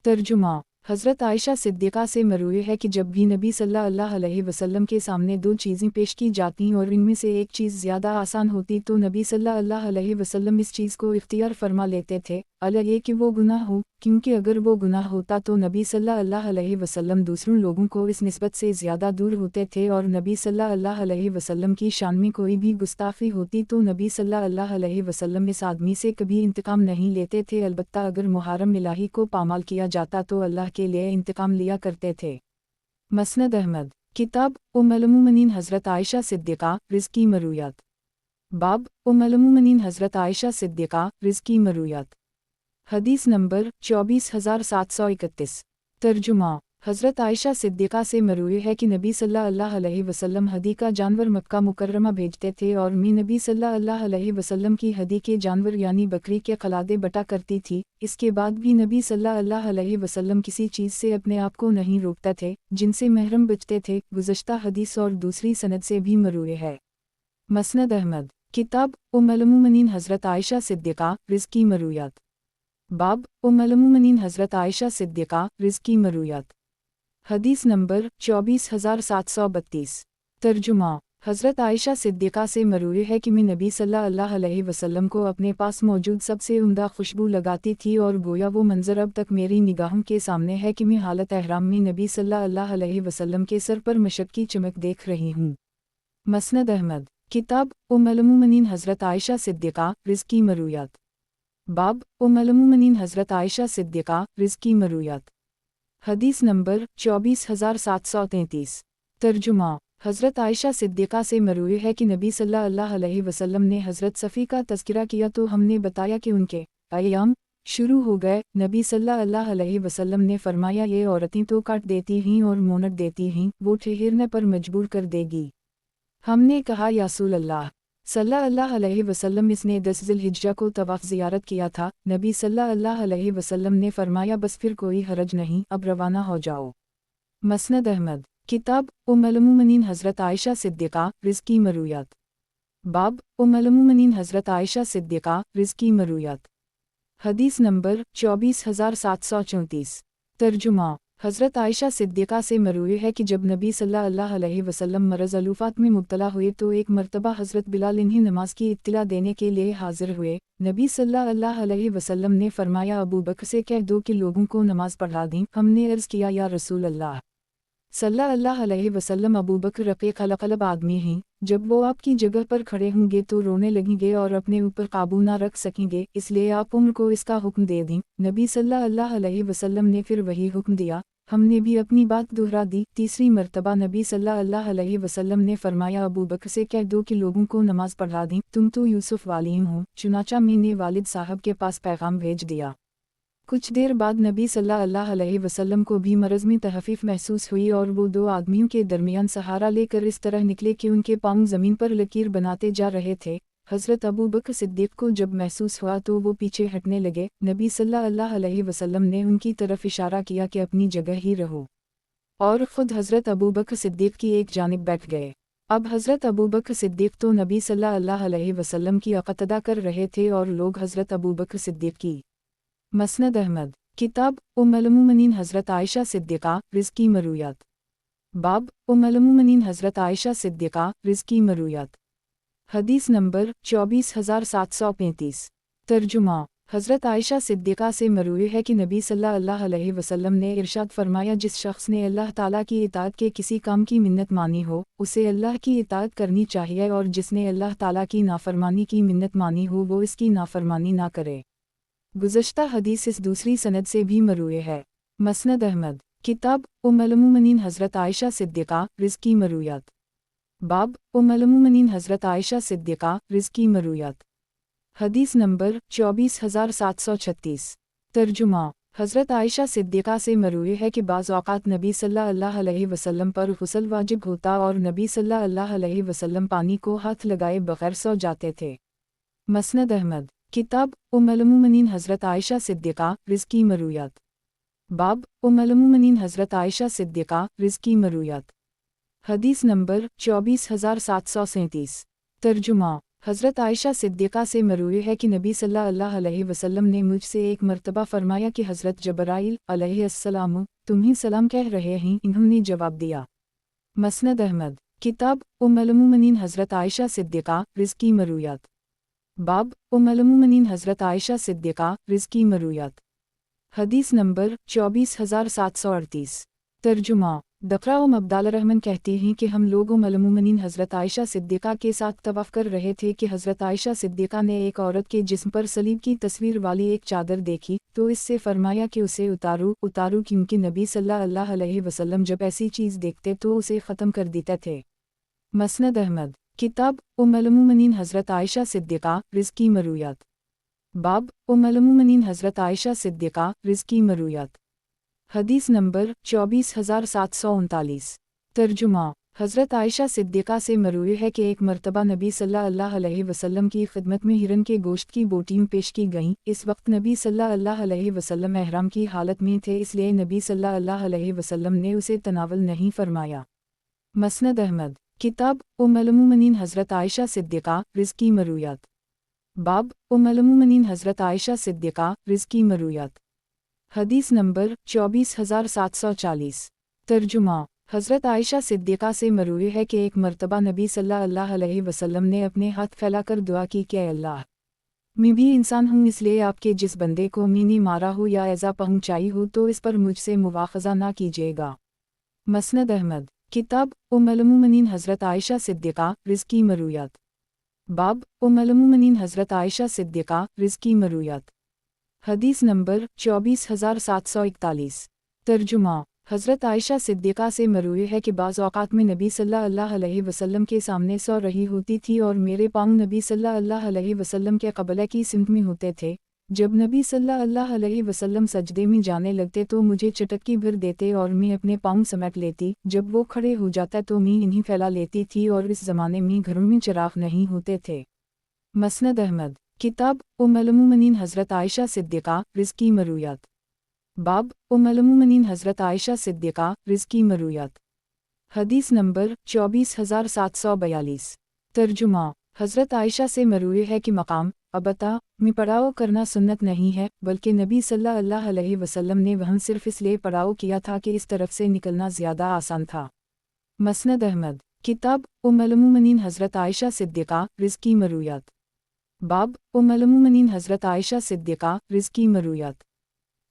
तर्जुमा। हज़रत आयशा सिद्दीक़ा से मरूई है कि जब भी नबी सल्लल्लाहु अलैहि वसल्लम के सामने दो चीज़ें पेश की जातीं और इनमें से एक चीज़ ज़्यादा आसान होती तो नबी सल्लल्लाहु अलैहि वसल्लम इस चीज़ को इख्तियार फरमा लेते थे, अला ये कि वो गुनाह हो, क्योंकि अगर वो गुनाह होता तो नबी सल्लल्लाहु अलैहि वसल्लम दूसरों लोगों को इस निस्बत से ज़्यादा दूर होते थे और नबी सल्लल्लाहु अलैहि वसल्लम की शान में कोई भी गुस्ताखी होती तो नबी सल्लल्लाहु अलैहि वसल्लम इस आदमी से कभी इंतकाम नहीं लेते थे। अलबत्ता अगर मुहर्रम इलाही को पामाल किया जाता तो अल्लाह के लिए इंतकाम लिया करते थे। मसनद अहमद। किताब उम्मुल-मोमिनीन हज़रत आयशा सिद्दीक़ा रिज़्क़ी मरूयात। बाब उम्मुल-मोमिनीन हज़रत आयशा सिद्दीक़ा रिज़्क़ी मरूयात। हदीस नंबर 24731। तर्जुमा। हज़रत आयशा सिद्दीक़ा से मरवी है कि नबी सल्लल्लाहु अलैहि वसल्लम हदी का जानवर मक्का मुकर्रमा भेजते थे और मैं नबी सल्लल्लाहु अलैहि वसल्लम की हदी के जानवर यानी बकरी के खलादे बटा करती थी। इसके बाद भी नबी सल्लल्लाहु अलैहि वसल्लम किसी चीज़ से अपने आप को नहीं रोकते थे जिनसे महरम बचते थे। गुज़श्ता हदीस और दूसरी सनद से भी मरवी है। मसनद अहमद किताब उम्मुल मोमिनीन हज़रत आयशा सिद्दीक़ा रिज़्क़ी मरूयात। बाब उम्मुल मोमिनीन हज़रत आयशा सिद्दीक़ा रिज़्क़ी मरूयात। हदीस नंबर 24732। तर्जुमा हज़रत आयशा सिद्दीक़ा से मरवी है कि मैं नबी सल्लल्लाहु अलैहि वसल्लम को अपने पास मौजूद सबसे उम्दा खुशबू लगाती थी और गोया वो मंज़र अब तक मेरी निगाहों के सामने है कि मैं हालत एहराम में नबी सल्लल्लाहु अलैहि वसल्लम के सर पर मशक की चमक देख रही हूँ। मसनद अहमद किताब उम्मुल मोमिनीन हज़रत आयशा सिद्दीक़ा रिज़्क़ी मरूयात। बाब उम्मुल मोमिनीन हज़रत आयशा सिद्दीक़ा रिज़्क़ी मरूयात। हदीस नंबर 24733। तर्जुमा हज़रत आयशा सिद्दीक़ा से मरवी है कि नबी सल्लल्लाहु अलैहि वसल्लम ने हज़रत सफ़ी का तज़किरा किया तो हमने बताया कि उनके अय्याम शुरू हो गए। नबी सल्लल्लाहु अलैहि वसल्लम ने फरमाया ये औरतें तो काट देती हैं और मोनक देती हैं, वो ठहरने पर मजबूर कर देगी। हमने कहा या रसूल अल्लाह सल्लल्लाहु अलैहि वसल्लम इसने 10 ज़िलहिज्जा को तवाफ़ ज़ियारत किया था। नबी सल्लल्लाहु अलैहि वसल्लम ने फरमाया बस फिर कोई हरज नहीं, अब रवाना हो जाओ। मसनद अहमद किताब उम्मुल मोमिनीन हज़रत आयशा सिद्दीक़ा रिज़्क़ी मरूयात। बाब उम्मुल मोमिनीन हज़रत आयशा सिद्दीक़ा रिज़्क़ी मरूयात। हदीस नंबर 24734। तर्जुमा हज़रत आयशा सिद्दीक़ा से मरवी है कि जब नबी सल्लल्लाहु अलैहि वसल्लम मरज़ अलूफ़ात में मुब्तला हुए तो एक मरतबा हज़रत बिलाल इन्हें नमाज की इत्तिला देने के लिए हाजिर हुए। नबी सल्लल्लाहु अलैहि वसल्लम ने फरमाया अबू बकर से कह दो कि लोगों को नमाज पढ़ा दें। हमने अर्ज़ किया या रसूल अल्लाह सल्लल्लाहु अलैहि वसल्लम अबू बकर रक़ीक़ अलक़लब आदमी हैं, जब वो आपकी जगह पर खड़े होंगे तो रोने लगेंगे और अपने ऊपर काबू ना रख सकेंगे, इसलिए आप उम्र को इसका हुक्म दे दें। नबी सल्लल्लाहु अलैहि वसल्लम ने फिर वही हुक्म दिया। हमने भी अपनी बात दोहरा दी। तीसरी मरतबा नबी सल्लल्लाहु अलैहि वसल्लम ने फरमाया अबू बकर से कह दो कि लोगों को नमाज पढ़ा दें, तुम तो यूसुफ वालिम हो। चुनाचा मैंने वालिद साहब के पास पैगाम भेज दिया। कुछ देर बाद नबी सल्लल्लाहु अलैहि वसल्लम को भी मरज़ में तहफ़ीफ़ महसूस हुई और वो दो आदमियों के दरमियान सहारा लेकर इस तरह निकले कि उनके पाँव ज़मीन पर लकीर बनाते जा रहे थे। हज़रत अबू बकर सिद्दीक़ को जब महसूस हुआ तो वो पीछे हटने लगे। नबी सल्लल्लाहु अलैहि वसल्लम ने उनकी तरफ इशारा किया कि अपनी जगह ही रहो और ख़ुद हज़रत अबू बकर सिद्दीक़ की एक जानिब बैठ गए। अब हज़रत अबू बकर सिद्दीक़ तो नबी सल्लल्लाहु अलैहि वसल्लम की इक़्तिदा कर रहे थे और लोग हज़रत अबू बकर सिद्दीक़ की। मसनद अहमद किताब उम्मुल मोमिनीन हज़रत आयशा सिद्दीक़ा रिज़्क़ी मरूयात। बाब उम्मुल मोमिनीन हज़रत आयशा सिद्दीक़ा रिज़्क़ी मरूयात। हदीस नंबर 24735। तर्जुमा हज़रत आयशा सिद्दीक़ा से मरवी है कि नबी सल्लल्लाहु अलैहि वसल्लम ने इरशाद फरमाया जिस शख्स ने अल्लाह ताला की इताअत के किसी काम की मिन्नत मानी हो उसे अल्लाह की इताअत करनी चाहिए और जिसने अल्लाह ताला की नाफरमानी की मिन्नत मानी हो वो इसकी नाफरमानी ना करे। गुज़श्ता हदीस इस दूसरी सनद से भी मरवी है। मसनद अहमद किताब उम्मुल मोमिनीन हज़रत आयशा सिद्दीक़ा रिज़्क़ी मरूयात। बाब उम्मुल मोमिनीन हज़रत आयशा सिद्दीक़ा रिज़्क़ी मरूयात। हदीस नंबर 24736। तर्जुमा हज़रत आयशा सिद्दीक़ा से मरवी है कि बाज़ औक़ात नबी सल्लल्लाहु अलैहि वसल्लम पर गुस्ल वाजिब होता और नबी सल्लल्लाहु अलैहि वसल्लम पानी को हाथ लगाए बग़ैर सो जाते थे। मसनद अहमद किताब उम्मुल मोमिनीन हज़रत आयशा सिद्दीक़ा रिज़्क़ी मरूयात। बाब उम्मुल मोमिनीन हज़रत आयशा सिद्दीक़ा रिज़्क़ी मरूयात। हदीस नंबर 24737। तर्जुमा हज़रत आयशा सिद्दीक़ा से मरवी है कि नबी सल्लल्लाहु अलैहि वसल्लम ने मुझसे एक मरतबा फरमाया कि हज़रत जबराइल अलैहिस्सलाम तुम्हें सलाम कह रहे हैं। इन्होंने जवाब दिया। मसनद अहमद किताब उम्मुल मोमिनीन हज़रत आयशा सिद्दीक़ा रिज़्क़ी मरूयात। बाब उम्मुल मोमिनीन हज़रत आयशा सिद्दीक़ा रिज़्क़ी मरूयात। हदीस नंबर 24738। तर्जुमा दक़रा अब्दाल रहमान कहती हैं कि हम लोग उम्मुल मोमिनीन हज़रत आयशा सिद्दीक़ा के साथ तवाफ़ कर रहे थे कि हज़रत आयशा सिद्दीक़ा ने एक औरत के जिस्म पर सलीब की तस्वीर वाली एक चादर देखी तो इससे फरमाया कि उसे उतारू क्योंकि नबी सल्लल्लाहु अलैहि वसल्लम जब ऐसी चीज़ देखते तो उसे ख़त्म कर देते थे। मसनद अहमद किताब उम्मुल मोमिनीन हज़रत आयशा सिद्दीक़ा रिज़्क़ी मरूयात। बाब उम्मुल मोमिनीन हज़रत आयशा सिद्दीक़ा रिज़्क़ी मरूयात। حدیث نمبر 24,739۔ ترجمہ۔ حضرت عائشہ صدیقہ سے مروی ہے کہ ایک مرتبہ نبی صلی اللہ علیہ وسلم کی خدمت میں ہرن کے گوشت کی بوٹیاں پیش کی گئیں۔ اس وقت نبی صلی اللہ علیہ وسلم احرام کی حالت میں تھے، اس لیے نبی صلی اللہ علیہ وسلم نے اسے تناول نہیں فرمایا۔ مسند احمد۔ کتاب ام المومنین حضرت عائشہ صدیقہ رزق کی مرویات۔ باب ام المومنین حضرت عائشہ صدیقہ رزق کی مرویات۔ حدیث نمبر 24,740۔ ترجمہ۔ حضرت عائشہ صدیقہ سے مروی ہے کہ ایک مرتبہ نبی صلی اللہ علیہ وسلم نے اپنے ہاتھ پھیلا کر دعا کی کہ اے اللہ، میں بھی انسان ہوں، اس لیے آپ کے جس بندے کو میں نے مارا ہو یا ایذا پہنچائی ہو تو اس پر مجھ سے مواخذہ نہ کیجیے گا۔ مسند احمد۔ کتاب ام المومنین حضرت عائشہ صدیقہ رزق کی مرویات۔ باب ام المومنین حضرت عائشہ صدیقہ رزق کی مرویات۔ حدیث نمبر 24,741۔ ترجمہ۔ حضرت عائشہ صدیقہ سے مروی ہے کہ بعض اوقات میں نبی صلی اللہ علیہ وسلم کے سامنے سو رہی ہوتی تھی اور میرے پاؤں نبی صلی اللہ علیہ وسلم کے قبلہ کی سمت میں ہوتے تھے۔ جب نبی صلی اللہ علیہ وسلم سجدے میں جانے لگتے تو مجھے چٹکی بھر دیتے اور میں اپنے پاؤں سمیٹ لیتی، جب وہ کھڑے ہو جاتا تو میں انہیں پھیلا لیتی تھی، اور اس زمانے میں گھروں میں چراغ نہیں ہوتے تھے۔ مسند احمد۔ کتاب ام المومنین حضرت عائشہ صدیقہ رزق کی مرویات۔ باب ام المومنین حضرت عائشہ صدیقہ رزق کی مرویات۔ حدیث نمبر 24,742۔ ترجمہ۔ حضرت عائشہ سے مروی ہے کہ مقام ابتا میں پڑاؤ کرنا سنت نہیں ہے، بلکہ نبی صلی اللہ علیہ وسلم نے وہاں صرف اس لیے پڑاؤ کیا تھا کہ اس طرف سے نکلنا زیادہ آسان تھا۔ مسند احمد۔ کتاب ام المومنین حضرت عائشہ صدیقہ رزق کی مرویات۔ باب ام المومنین حضرت عائشہ صدیقہ رزق کی مرویات۔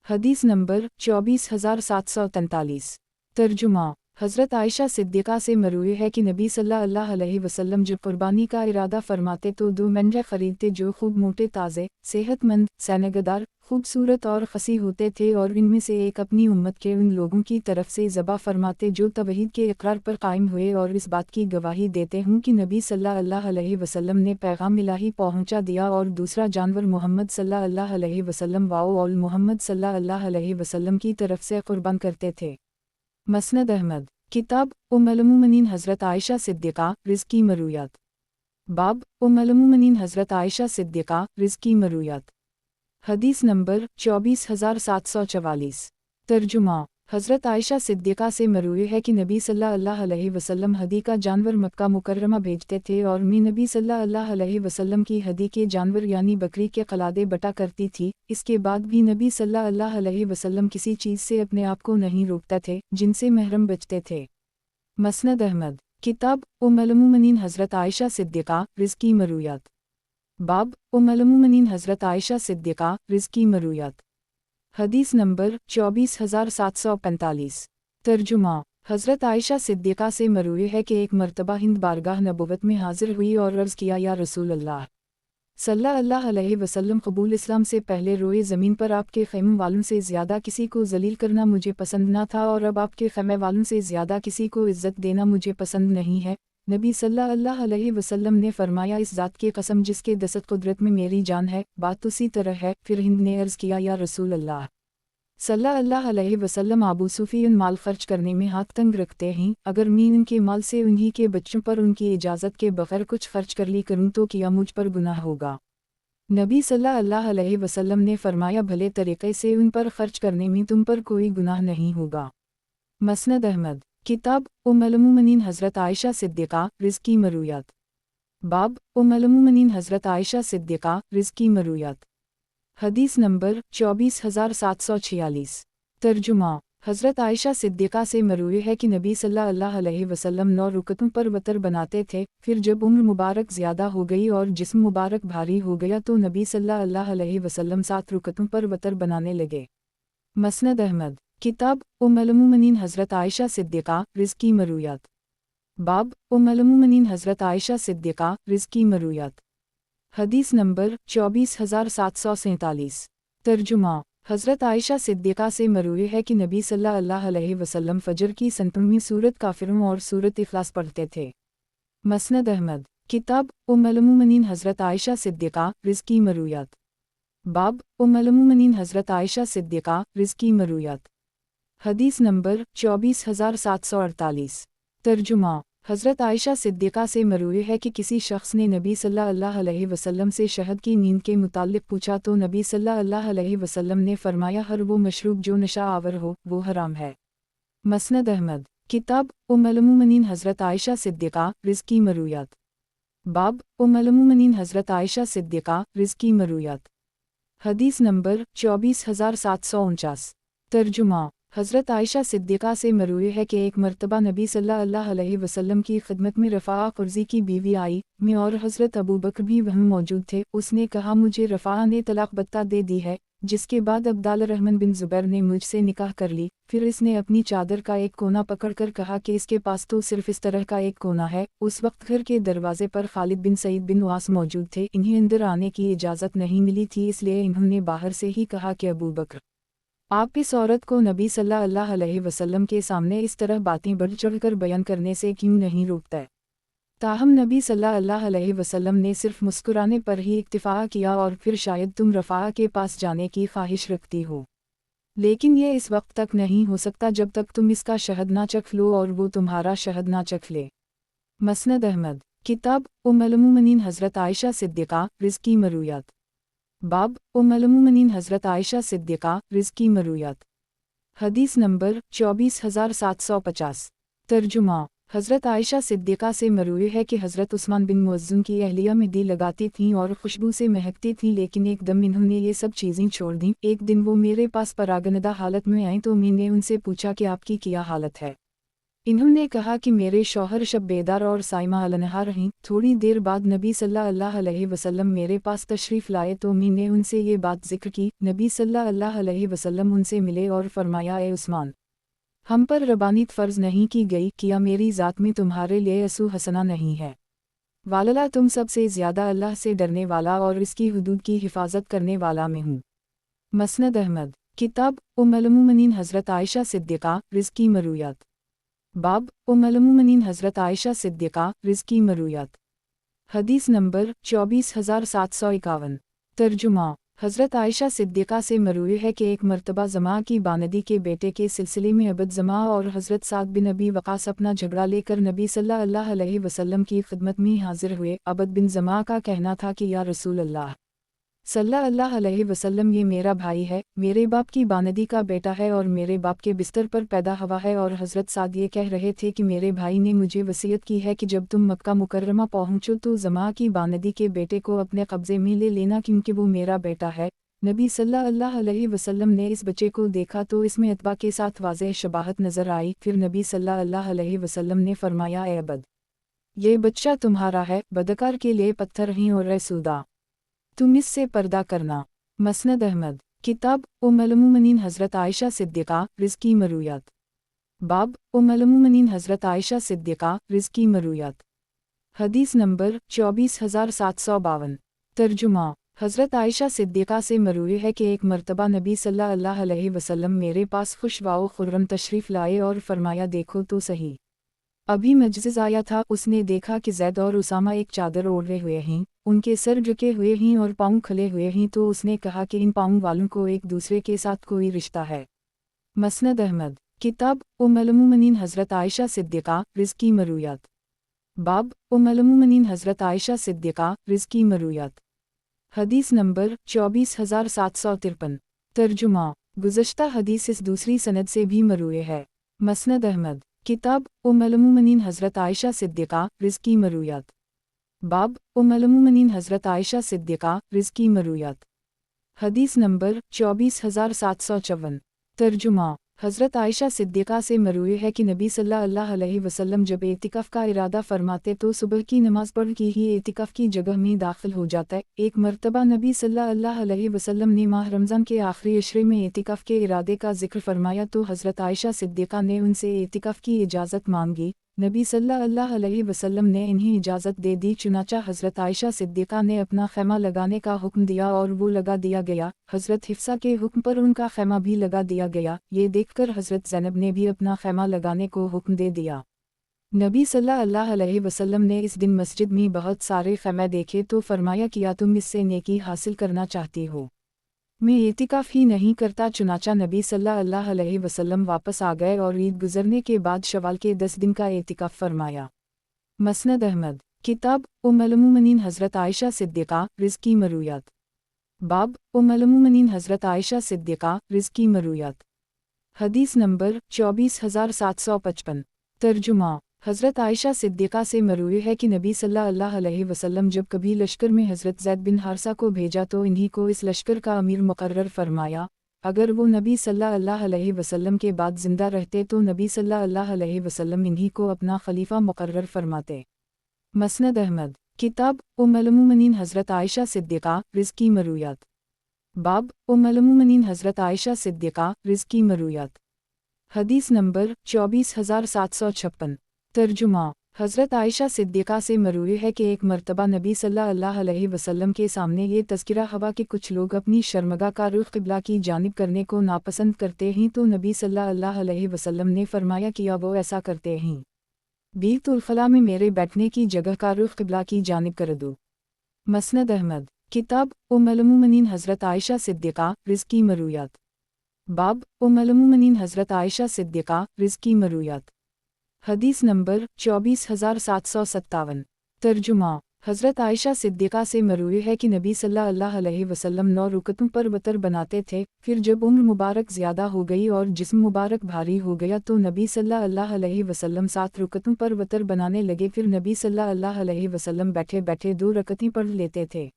حدیث نمبر 24,743۔ ترجمہ۔ حضرت عائشہ صدیقہ سے مروی ہے کہ نبی صلی اللہ علیہ وسلم جب قربانی کا ارادہ فرماتے تو 2 مینڈے خریدتے جو خوب موٹے، تازے، صحت مند، سینگدار، خوبصورت اور خسی ہوتے تھے، اور ان میں سے ایک اپنی امت کے ان لوگوں کی طرف سے ذبح فرماتے جو توحید کے اقرار پر قائم ہوئے اور اس بات کی گواہی دیتے ہوں کہ نبی صلی اللہ علیہ وسلم نے پیغام الہی پہنچا دیا، اور دوسرا جانور محمد صلی اللہ علیہ وسلم اور محمد صلی اللہ علیہ وسلم کی طرف سے قربان کرتے تھے۔ مسند احمد۔ کتاب ام المومنین حضرت عائشہ صدیقہ رزق کی مرویات۔ باب ام المومنین حضرت عائشہ صدیقہ رزق کی مرویات۔ حدیث نمبر 24,744۔ ترجمہ۔ حضرت عائشہ صدیقہ سے مروی ہے کہ نبی صلی اللہ علیہ وسلم ہدی کا جانور مکہ مکرمہ بھیجتے تھے، اور میں نبی صلی اللہ علیہ وسلم کی ہدی کے جانور یعنی بکری کے قلادے بٹا کرتی تھی۔ اس کے بعد بھی نبی صلی اللہ علیہ وسلم کسی چیز سے اپنے آپ کو نہیں روکتے تھے جن سے محرم بچتے تھے۔ مسند احمد۔ کتاب ام المومنین حضرت عائشہ صدیقہ رزق کی مرویات۔ باب ام المومنین حضرت عائشہ صدیقہ رزق کی مرویات۔ حدیث نمبر 24,745۔ ترجمہ۔ حضرت عائشہ صدیقہ سے مروی ہے کہ ایک مرتبہ ہند بارگاہ نبوت میں حاضر ہوئی اور عرض کیا، یا رسول اللہ صلی اللہ علیہ وسلم، قبول اسلام سے پہلے روئے زمین پر آپ کے خیمے والوں سے زیادہ کسی کو ذلیل کرنا مجھے پسند نہ تھا، اور اب آپ کے خیمے والوں سے زیادہ کسی کو عزت دینا مجھے پسند نہیں ہے۔ نبی صلی اللہ علیہ وسلم نے فرمایا، اس ذات کی قسم جس کے دست قدرت میں میری جان ہے، بات اسی طرح ہے۔ پھر ہند نے عرض کیا، یا رسول اللہ صلی اللہ علیہ وسلم، ابو سفیان مال خرچ کرنے میں ہاتھ تنگ رکھتے ہیں، اگر میں ان کے مال سے انہی کے بچوں پر ان کی اجازت کے بغیر کچھ خرچ کر لی کروں تو کیا مجھ پر گناہ ہوگا؟ نبی صلی اللہ علیہ وسلم نے فرمایا، بھلے طریقے سے ان پر خرچ کرنے میں تم پر کوئی گناہ نہیں ہوگا۔ مسند احمد۔ کتاب ام المومنین حضرت عائشہ صدیقہ رزق کی مرویات۔ باب ام المومنین حضرت عائشہ صدیقہ رزق کی مرویات۔ حدیث نمبر 24,746۔ ترجمہ۔ حضرت عائشہ صدیقہ سے مروی ہے کہ نبی صلی اللہ علیہ وسلم 9 رکعتوں پر وتر بناتے تھے، پھر جب عمر مبارک زیادہ ہو گئی اور جسم مبارک بھاری ہو گیا تو نبی صلی اللہ علیہ وسلم 7 رکعتوں پر وتر بنانے لگے۔ مسند احمد۔ کتاب ام المومنین حضرت عائشہ صدیقہ رزق کی مرویات۔ باب ام المومنین حضرت عائشہ صدیقہ رزق کی مرویات۔ حدیث نمبر 24,747۔ ترجمہ۔ حضرت عائشہ صدیقہ سے مروی ہے کہ نبی صلی اللہ علیہ وسلم فجر کی 7ویں سورت کافرون اور سورت اخلاص پڑھتے تھے۔ مسند احمد۔ کتاب ام المومنین حضرت عائشہ صدیقہ رزق کی مرویات۔ باب ام المومنین حضرت عائشہ صدیقہ رزق کی مرویات۔ حدیث نمبر 24748۔ ترجمہ۔ حضرت عائشہ صدیقہ سے مروی ہے کہ کسی شخص نے نبی صلی اللہ علیہ وسلم سے شہد کی نیند کے متعلق پوچھا تو نبی صلی اللہ علیہ وسلم نے فرمایا ہر وہ مشروب جو نشہ آور ہو وہ حرام ہے۔ مسند احمد۔ کتاب ام المومنین حضرت عائشہ صدیقہ رزق کی مرویات۔ باب ام المومنین حضرت عائشہ صدیقہ رزق کی مرویات۔ حدیث نمبر 24749۔ ترجمہ۔ حضرت عائشہ صدیقہ سے مروی ہے کہ ایک مرتبہ نبی صلی اللہ علیہ وسلم کی خدمت میں رفاعہ قرظی کی بیوی آئی، میں اور حضرت ابوبکر بھی وہاں موجود تھے۔ اس نے کہا مجھے رفاعہ نے طلاق بتہ دے دی ہے، جس کے بعد عبداللہ الرحمن بن زبیر نے مجھ سے نکاح کر لی۔ پھر اس نے اپنی چادر کا ایک کونا پکڑ کر کہا کہ اس کے پاس تو صرف اس طرح کا ایک کونا ہے۔ اس وقت گھر کے دروازے پر خالد بن سعید بن عاص موجود تھے، انہیں اندر آنے کی اجازت نہیں ملی تھی، اس لیے انہوں نے باہر سے ہی کہا کہ ابوبکر، آپ اس عورت کو نبی صلی اللہ علیہ وسلم کے سامنے اس طرح باتیں بڑھ چڑھ کر بیان کرنے سے کیوں نہیں روکتا؟ تاہم نبی صلی اللہ علیہ وسلم نے صرف مسکرانے پر ہی اکتفا کیا اور پھر شاید تم رفاعہ کے پاس جانے کی خواہش رکھتی ہو، لیکن یہ اس وقت تک نہیں ہو سکتا جب تک تم اس کا شہد نہ چکھ لو اور وہ تمہارا شہد نہ چکھ لے۔ مسند احمد۔ کتاب ام المومنین حضرت عائشہ صدیقہ رزق کی مرویات۔ باب ام المومنین حضرت عائشہ صدیقہ رزق کی مرویات۔ حدیث نمبر 24750۔ ترجمہ۔ حضرت عائشہ صدیقہ سے مروی ہے کہ حضرت عثمان بن مؤذن کی اہلیہ مہندی لگاتی تھیں اور خوشبو سے مہکتی تھیں، لیکن ایک دم انہوں نے یہ سب چیزیں چھوڑ دیں۔ ایک دن وہ میرے پاس پراگندہ حالت میں آئیں تو میں نے ان سے پوچھا کہ آپ کی کیا حالت ہے؟ انہوں نے کہا کہ میرے شوہر شب بیدار اور صائمہ النہار رہیں۔ تھوڑی دیر بعد نبی صلی اللہ علیہ وسلم میرے پاس تشریف لائے تو میں نے ان سے یہ بات ذکر کی۔ نبی صلی اللہ علیہ وسلم ان سے ملے اور فرمایا اے عثمان، ہم پر ربانیت فرض نہیں کی گئی، کیا میری ذات میں تمہارے لیے اسوہ حسنہ نہیں ہے؟ واللہ تم سب سے زیادہ اللہ سے ڈرنے والا اور اس کی حدود کی حفاظت کرنے والا میں ہوں۔ مسند احمد۔ کتاب ام المومنین حضرت عائشہ صدیقہ رزق کی مرویات۔ باب ام المومنین حضرت عائشہ صدیقہ رزق کی مرویات۔ حدیث نمبر 24751۔ ترجمہ۔ حضرت عائشہ صدیقہ سے مروی ہے کہ ایک مرتبہ زماں کی باندی کے بیٹے کے سلسلے میں عبد زماں اور حضرت سعد بن ابی وقاص اپنا جھگڑا لے کر نبی صلی اللہ علیہ وسلم کی خدمت میں حاضر ہوئے۔ عبد بن زماں کا کہنا تھا کہ یا رسول اللہ صلی اللہ علیہ وسلم، یہ میرا بھائی ہے، میرے باپ کی باندی کا بیٹا ہے اور میرے باپ کے بستر پر پیدا ہوا ہے، اور حضرت سعد یہ کہہ رہے تھے کہ میرے بھائی نے مجھے وصیت کی ہے کہ جب تم مکہ مکرمہ پہنچو تو زماں کی باندی کے بیٹے کو اپنے قبضے میں لے لینا کیونکہ وہ میرا بیٹا ہے۔ نبی صلی اللہ علیہ وسلم نے اس بچے کو دیکھا تو اس میں اتباع کے ساتھ واضح شباہت نظر آئی۔ پھر نبی صلی اللہ علیہ وسلم نے فرمایا اے عبد، یہ بچہ تمہارا ہے، بدکار کے لیے پتھر ہیں اور اے سودا، تم اس سے پردہ کرنا۔ مسند احمد۔ کتاب ام المومنین حضرت عائشہ صدیقہ رزق کی مرویات۔ باب ام المومنین حضرت عائشہ صدیقہ رزق کی مرویات۔ حدیث نمبر 24752۔ ترجمہ۔ حضرت عائشہ صدیقہ سے مروی ہے کہ ایک مرتبہ نبی صلی اللہ علیہ وسلم میرے پاس خوش و خرم تشریف لائے اور فرمایا دیکھو تو صحیح، ابھی مجزز آیا تھا، اس نے دیکھا کہ زید اور اسامہ ایک چادر اوڑھے ہوئے ہیں، ان کے سر جھکے ہوئے ہیں اور پاؤں کھلے ہوئے ہیں، تو اس نے کہا کہ ان پاؤں والوں کو ایک دوسرے کے ساتھ کوئی رشتہ ہے۔ مسند احمد۔ کتاب ام المومنین حضرت عائشہ صدیقہ رزق کی مرویات۔ باب ام المومنین حضرت عائشہ صدیقہ رزق کی مرویات۔ حدیث نمبر 24753۔ ترجمہ۔ گزشتہ حدیث اس دوسری سند سے بھی مروی ہے۔ مسند احمد۔ کتاب ام المومنین حضرت عائشہ صدیقہ رزق کی مرویات۔ باب ام المومنین حضرت عائشہ صدیقہ رزق کی مرویات۔ حدیث نمبر 24754۔ ترجمہ۔ حضرت عائشہ صدیقہ سے مروی ہے کہ نبی صلی اللہ علیہ وسلم جب اعتکاف کا ارادہ فرماتے تو صبح کی نماز پڑھ کے ہی اعتکاف کی جگہ میں داخل ہو جاتا ہے۔ ایک مرتبہ نبی صلی اللہ علیہ وسلم نے ماہ رمضان کے آخری عشرے میں اعتکاف کے ارادے کا ذکر فرمایا تو حضرت عائشہ صدیقہ نے ان سے اعتکاف کی اجازت مانگی۔ نبی صلی اللہ علیہ وسلم نے انہیں اجازت دے دی، چنانچہ حضرت عائشہ صدیقہ نے اپنا خیمہ لگانے کا حکم دیا اور وہ لگا دیا گیا۔ حضرت حفصہ کے حکم پر ان کا خیمہ بھی لگا دیا گیا۔ یہ دیکھ کر حضرت زینب نے بھی اپنا خیمہ لگانے کو حکم دے دیا۔ نبی صلی اللہ علیہ وسلم نے اس دن مسجد میں بہت سارے خیمے دیکھے تو فرمایا کیا تم اس سے نیکی حاصل کرنا چاہتی ہو؟ میں اعتکاف ہی نہیں کرتا، چنانچہ نبی صلی اللہ علیہ وسلم واپس آ گئے اور عید گزرنے کے بعد شوال کے 10 دن کا اعتکاف فرمایا۔ مسند احمد، کتاب ام المومنین حضرت عائشہ صدیقہ رض کی مرویات، باب ام المومنین حضرت عائشہ صدیقہ رض کی مرویات، حدیث نمبر 24755۔ ترجمہ: حضرت عائشہ صدیقہ سے مروی ہے کہ نبی صلی اللہ علیہ وسلم جب کبھی لشکر میں حضرت زید بن حارثہ کو بھیجا تو انہی کو اس لشکر کا امیر مقرر فرمایا۔ اگر وہ نبی صلی اللہ علیہ وسلم کے بعد زندہ رہتے تو نبی صلی اللہ علیہ وسلم انہی کو اپنا خلیفہ مقرر فرماتے۔ مسند احمد، کتاب ام المومنین حضرت عائشہ صدیقہ رض کی مرویات، باب ام المومنین حضرت عائشہ صدیقہ رض کی مرویات، حدیث نمبر 24756۔ ترجمہ: حضرت عائشہ صدیقہ سے مروی ہے کہ ایک مرتبہ نبی صلی اللہ علیہ وسلم کے سامنے یہ تذکرہ ہوا کہ کچھ لوگ اپنی شرمگاہ کا رخ قبلہ کی جانب کرنے کو ناپسند کرتے ہیں، تو نبی صلی اللہ علیہ وسلم نے فرمایا کیا وہ ایسا کرتے ہیں، بیت الخلاء میں میرے بیٹھنے کی جگہ کا رخ قبلہ کی جانب کر دو۔ مسند احمد، کتاب ام المومنین حضرت عائشہ صدیقہ رض کی مرویات، باب ام المومنین حضرت عائشہ صدیقہ رض کی مرویات، حدیث نمبر 24757۔ ترجمہ: حضرت عائشہ صدیقہ سے مروی ہے کہ نبی صلی اللہ علیہ وسلم 9 رکعتوں پر وتر بناتے تھے، پھر جب عمر مبارک زیادہ ہو گئی اور جسم مبارک بھاری ہو گیا تو نبی صلی اللہ علیہ وسلم 7 رکعتوں پر وتر بنانے لگے، پھر نبی صلی اللہ علیہ وسلم بیٹھے بیٹھے 2 رکعتیں پڑھ لیتے تھے۔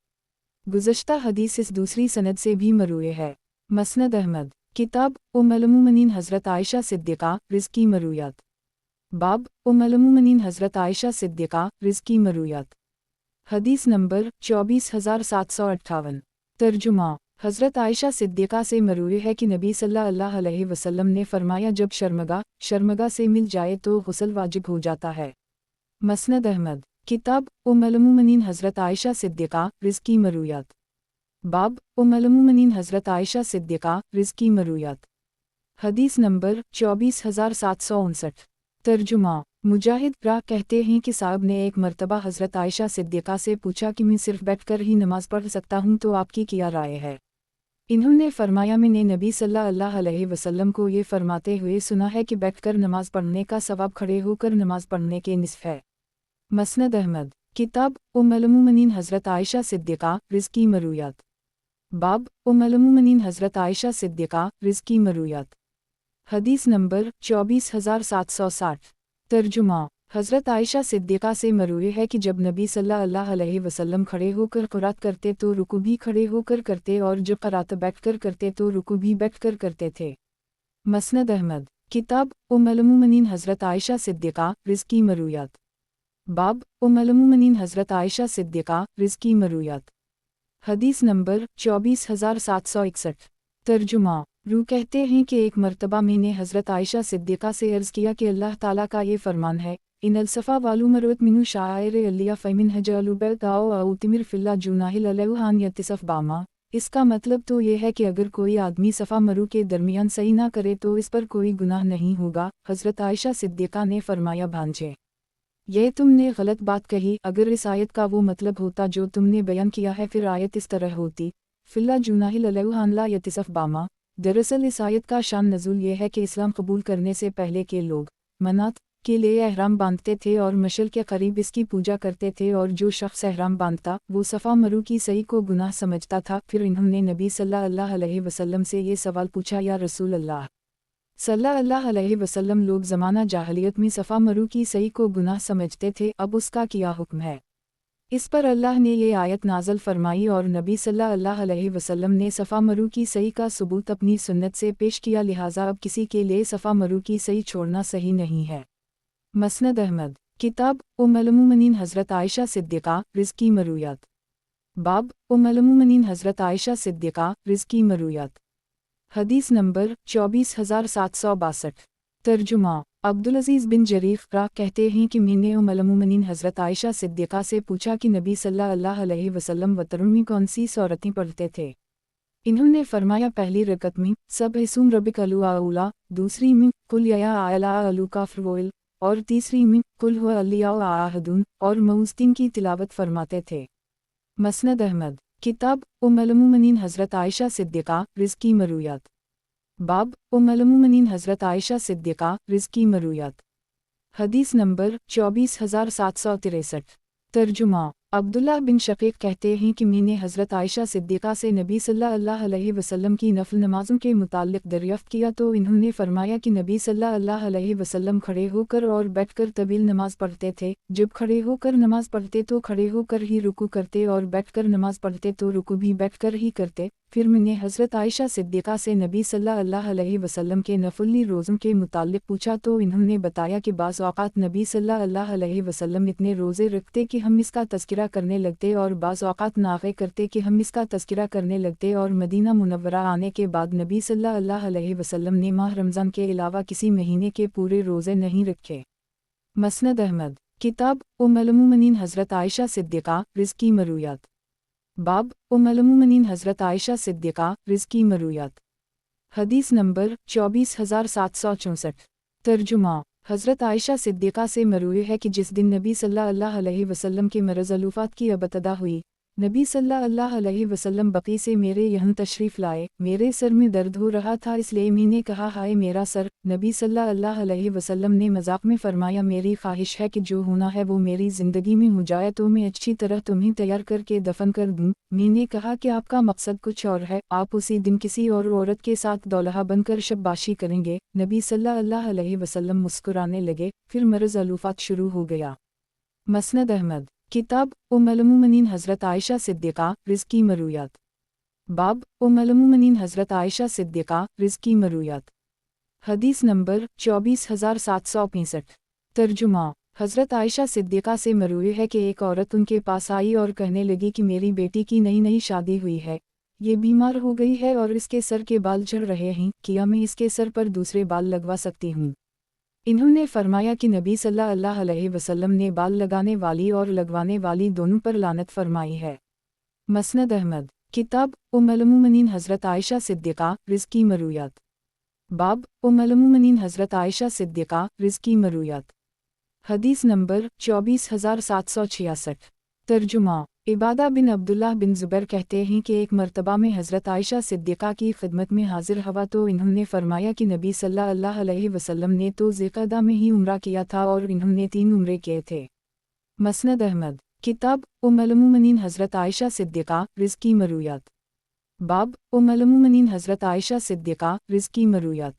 گزشتہ حدیث اس دوسری سند سے بھی مروی ہے۔ مسند احمد، کتاب ام المومنین حضرت عائشہ صدیقہ رض کی مرویات، باب ام المومنین حضرت عائشہ صدیقہ رض کی مرویات، حدیث نمبر 24758۔ ترجمہ: حضرت عائشہ صدیقہ سے مروی ہے کہ نبی صلی اللہ علیہ وسلم نے فرمایا جب شرمگاہ سے مل جائے تو غسل واجب ہو جاتا ہے۔ مسند احمد، کتاب ام المومنین حضرت عائشہ صدیقہ رض کی مرویات، باب ام المومنین حضرت عائشہ صدیقہ رض کی مرویات، حدیث نمبر 24759۔ ترجمہ: مجاہد راہ کہتے ہیں کہ صاحب نے ایک مرتبہ حضرت عائشہ صدیقہ سے پوچھا کہ میں صرف بیٹھ کر ہی نماز پڑھ سکتا ہوں تو آپ کی کیا رائے ہے؟ انہوں نے فرمایا میں نے نبی صلی اللہ علیہ وسلم کو یہ فرماتے ہوئے سنا ہے کہ بیٹھ کر نماز پڑھنے کا ثواب کھڑے ہو کر نماز پڑھنے کے نصف ہے۔ مسند احمد، کتاب ام المومنین حضرت عائشہ صدیقہ رض کی مرویات، باب ام المومنین حضرت عائشہ صدیقہ رض کی مرویات، حدیث نمبر 24760۔ ترجمہ: حضرت عائشہ صدیقہ سے مروی ہے کہ جب نبی صلی اللہ علیہ وسلم کھڑے ہو کر قرات کرتے تو رکوع بھی کھڑے ہو کر کرتے اور جب قرات بیٹھ کر کرتے تو رکوع بھی بیٹھ کر کرتے تھے۔ مسند احمد، کتاب ام المومنین حضرت عائشہ صدیقہ رض کی مرویات، باب ام المومنین حضرت عائشہ صدیقہ رض کی مرویات، حدیث نمبر 24761۔ ترجمہ: روح کہتے ہیں کہ ایک مرتبہ میں نے حضرت عائشہ صدیقہ سے عرض کیا کہ اللہ تعالیٰ کا یہ فرمان ہے ان الصفا والمروۃ من شعائر اللہ فمن حج البیت او اعتمر فی اللہ جناح علیہ ان یتصف باما۔ اس کا مطلب تو یہ ہے کہ اگر کوئی آدمی صفا مرو کے درمیان سعی نہ کرے تو اس پر کوئی گناہ نہیں ہوگا۔ حضرت عائشہ صدیقہ نے فرمایا بھانجے، یہ تم نے غلط بات کہی، اگر اس آیت کا وہ مطلب ہوتا جو تم نے بیان کیا ہے پھر آیت اس طرح ہوتی فی اللہ جناح علیہ ان لا یتصف باما۔ دراصل اس آیت کا شان نزول یہ ہے کہ اسلام قبول کرنے سے پہلے کے لوگ منات کے لیے احرام باندھتے تھے اور مشعل کے قریب اس کی پوجا کرتے تھے، اور جو شخص احرام باندھتا وہ صفا مرو کی سعی کو گناہ سمجھتا تھا۔ پھر انہوں نے نبی صلی اللہ علیہ وسلم سے یہ سوال پوچھا، یا رسول اللہ صلی اللہ علیہ وسلم، لوگ زمانہ جاہلیت میں صفا مرو کی سعی کو گناہ سمجھتے تھے، اب اس کا کیا حکم ہے؟ اس پر اللہ نے یہ آیت نازل فرمائی اور نبی صلی اللہ علیہ وسلم نے صفا مرو کی سعی کا ثبوت اپنی سنت سے پیش کیا، لہٰذا اب کسی کے لیے صفا مرو کی سعی چھوڑنا صحیح نہیں ہے۔ مسند احمد، کتاب ام المومنین حضرت عائشہ صدیقہ رض کی مرویات، باب ام المومنین حضرت عائشہ صدیقہ رض کی مرویات، حدیث نمبر 24762۔ ترجمہ: عبدالعزیز بن جریف راہ کہتے ہیں کہ میں نے ام المومنین حضرت عائشہ صدیقہ سے پوچھا کہ نبی صلی اللہ علیہ وسلم وتر میں کون سی سورتیں پڑھتے تھے؟ انہوں نے فرمایا پہلی رکعت میں سبح اسم ربک الاعلی، دوسری میں قل یا اعلی الکافرون، اور تیسری میں قل هو الیاء احد، اور معوذتین کی تلاوت فرماتے تھے۔ مسند احمد، किताब उम्मुल-मोमिनीन हज़रत आयशा सिद्दीक़ा रिज़्क़ी मरूयात। बाब उम्मुल-मोमिनीन हज़रत आयशा सिद्दीक़ा रिज़्क़ी मरूयात। हदीस नंबर 24763। तर्जुमा अब्दुल्लाह बिन शक़ीक़ कहते हैं कि मैंने हज़रत आयशा सिद्दीक़ा से नबी सल्लल्लाहु अलैहि वसल्लम की नफ़ल नमाज़ों के मुताल्लिक़ दरियाफ़्त किया तो इन्होंने फ़रमाया कि नबी सल्लल्लाहु अलैहि वसल्लम खड़े होकर और बैठकर तवील नमाज़ पढ़ते थे। जब खड़े होकर नमाज़ पढ़ते तो खड़े होकर ही रुकू करते और बैठकर नमाज़ पढ़ते तो रुकू भी बैठकर ही करते। फिर मैंने हज़रत आयशा सिद्दीक़ा से नबी सल्लल्लाहु अलैहि वसल्लम के नफ़ली रोज़ों के मुताल्लिक़ पूछा तो इन्होंने बताया कि बाज़ औक़ात नबी सल्लल्लाहु अलैहि वसल्लम इतने रोज़े रखते कि हम इसका तज़किरा करने लगते और बाज़ औक़ात नाग़े करते कि हम इसका तज़किरा करने लगते। और मदीना मुनव्वरा आने के बाद नबी सल्लल्लाहु अलैहि वसल्लम ने माह रमज़ान के अलावा किसी महीने के पूरे रोज़े नहीं रखे। मसनद अहमद किताब उम्मुल-मोमिनीन हज़रत आयशा सिद्दीक़ा रिज़्क़ी मरूयात। बाब उम्मुल-मोमिनीन हज़रत आयशा सिद्दीक़ा रिज़्क़ी मरूयात। हदीस नंबर 24764। तर्जुमा हज़रत आयशा सिद्दीक़ा से मरूए है कि जिस दिन नबी सल्लल्लाहु अलैहि वसल्लम के मरज़ अलूफ़ात की इब्तिदा हुई, नबी सल्लल्लाहु अलैहि वसल्लम बक़ी से मेरे यहाँ तशरीफ़ लाए। मेरे सर में दर्द हो रहा था इसलिए मैंने कहा हाय मेरा सर। नबी सल्लल्लाहु अलैहि वसल्लम ने मज़ाक में फ़रमाया मेरी ख्वाहिश है कि जो होना है वो मेरी ज़िंदगी में हो जाए तो मैं अच्छी तरह तुम्हें तैयार करके दफन कर दूँ। मैंने कहा कि आपका मकसद कुछ और है, आप उसी दिन किसी और औरत के साथ दौल्हा बनकर शबबाशी करेंगे। नबी सल्लल्लाहु अलैहि वसल्लम मुस्कुराने लगे। फिर मरज़ अलूफ़ात शुरू हो गया। मसनद अहमद किताब उम्मुल-मोमिनीन हज़रत आयशा सिद्दीक़ा रिज़्क़ी मरूयात। बाब उम्मुल-मोमिनीन हज़रत आयशा सिद्दीक़ा रिज़्क़ी मरूयात। हदीस नंबर 24765। तर्जुमा हज़रत आयशा सिद्दीक़ा से मरूए है कि एक औरत उनके पास आई और कहने लगी कि मेरी बेटी की नई नई शादी हुई है, ये बीमार हो गई है और इसके सर के बाल झड़ रहे हैं, क्या मैं इसके सर पर दूसरे बाल लगवा सकती हूँ? इन्होंने फरमाया कि नबी सल्लल्लाहु अलैहि वसल्लम ने बाल लगाने वाली और लगवाने वाली दोनों पर लानत फरमाई है। मसनद अहमद किताब उम्मुल-मोमिनीन हज़रत आयशा सिद्दीक़ा रिज़्क़ी मरूयात। बाब उम्मुल-मोमिनीन हज़रत आयशा सिद्दीक़ा रिज़्क़ी मरूयात। हदीस नंबर 24766। तर्जुमा इबादा बिन अब्दुल्लाह बिन ज़ुबैर कहते हैं कि एक मरतबा में हज़रत आयशा सिद्दीक़ा की खिदमत में हाजिर हवा तो इन्होंने फरमाया कि नबी सल्लल्लाहु अलैहि वसल्लम ने तो ज़िलक़अदा में ही उम्रा किया था और इन्होंने 3 उम्रे किए थे। मसनद अहमद किताब उम्मुल-मोमिनीन हज़रत आयशा सिद्दीक़ा रिज़्क़ी मरूयात। बाब उम्मुल-मोमिनीन हज़रत आयशा सिद्दीक़ा रिज़्क़ी मरूयात।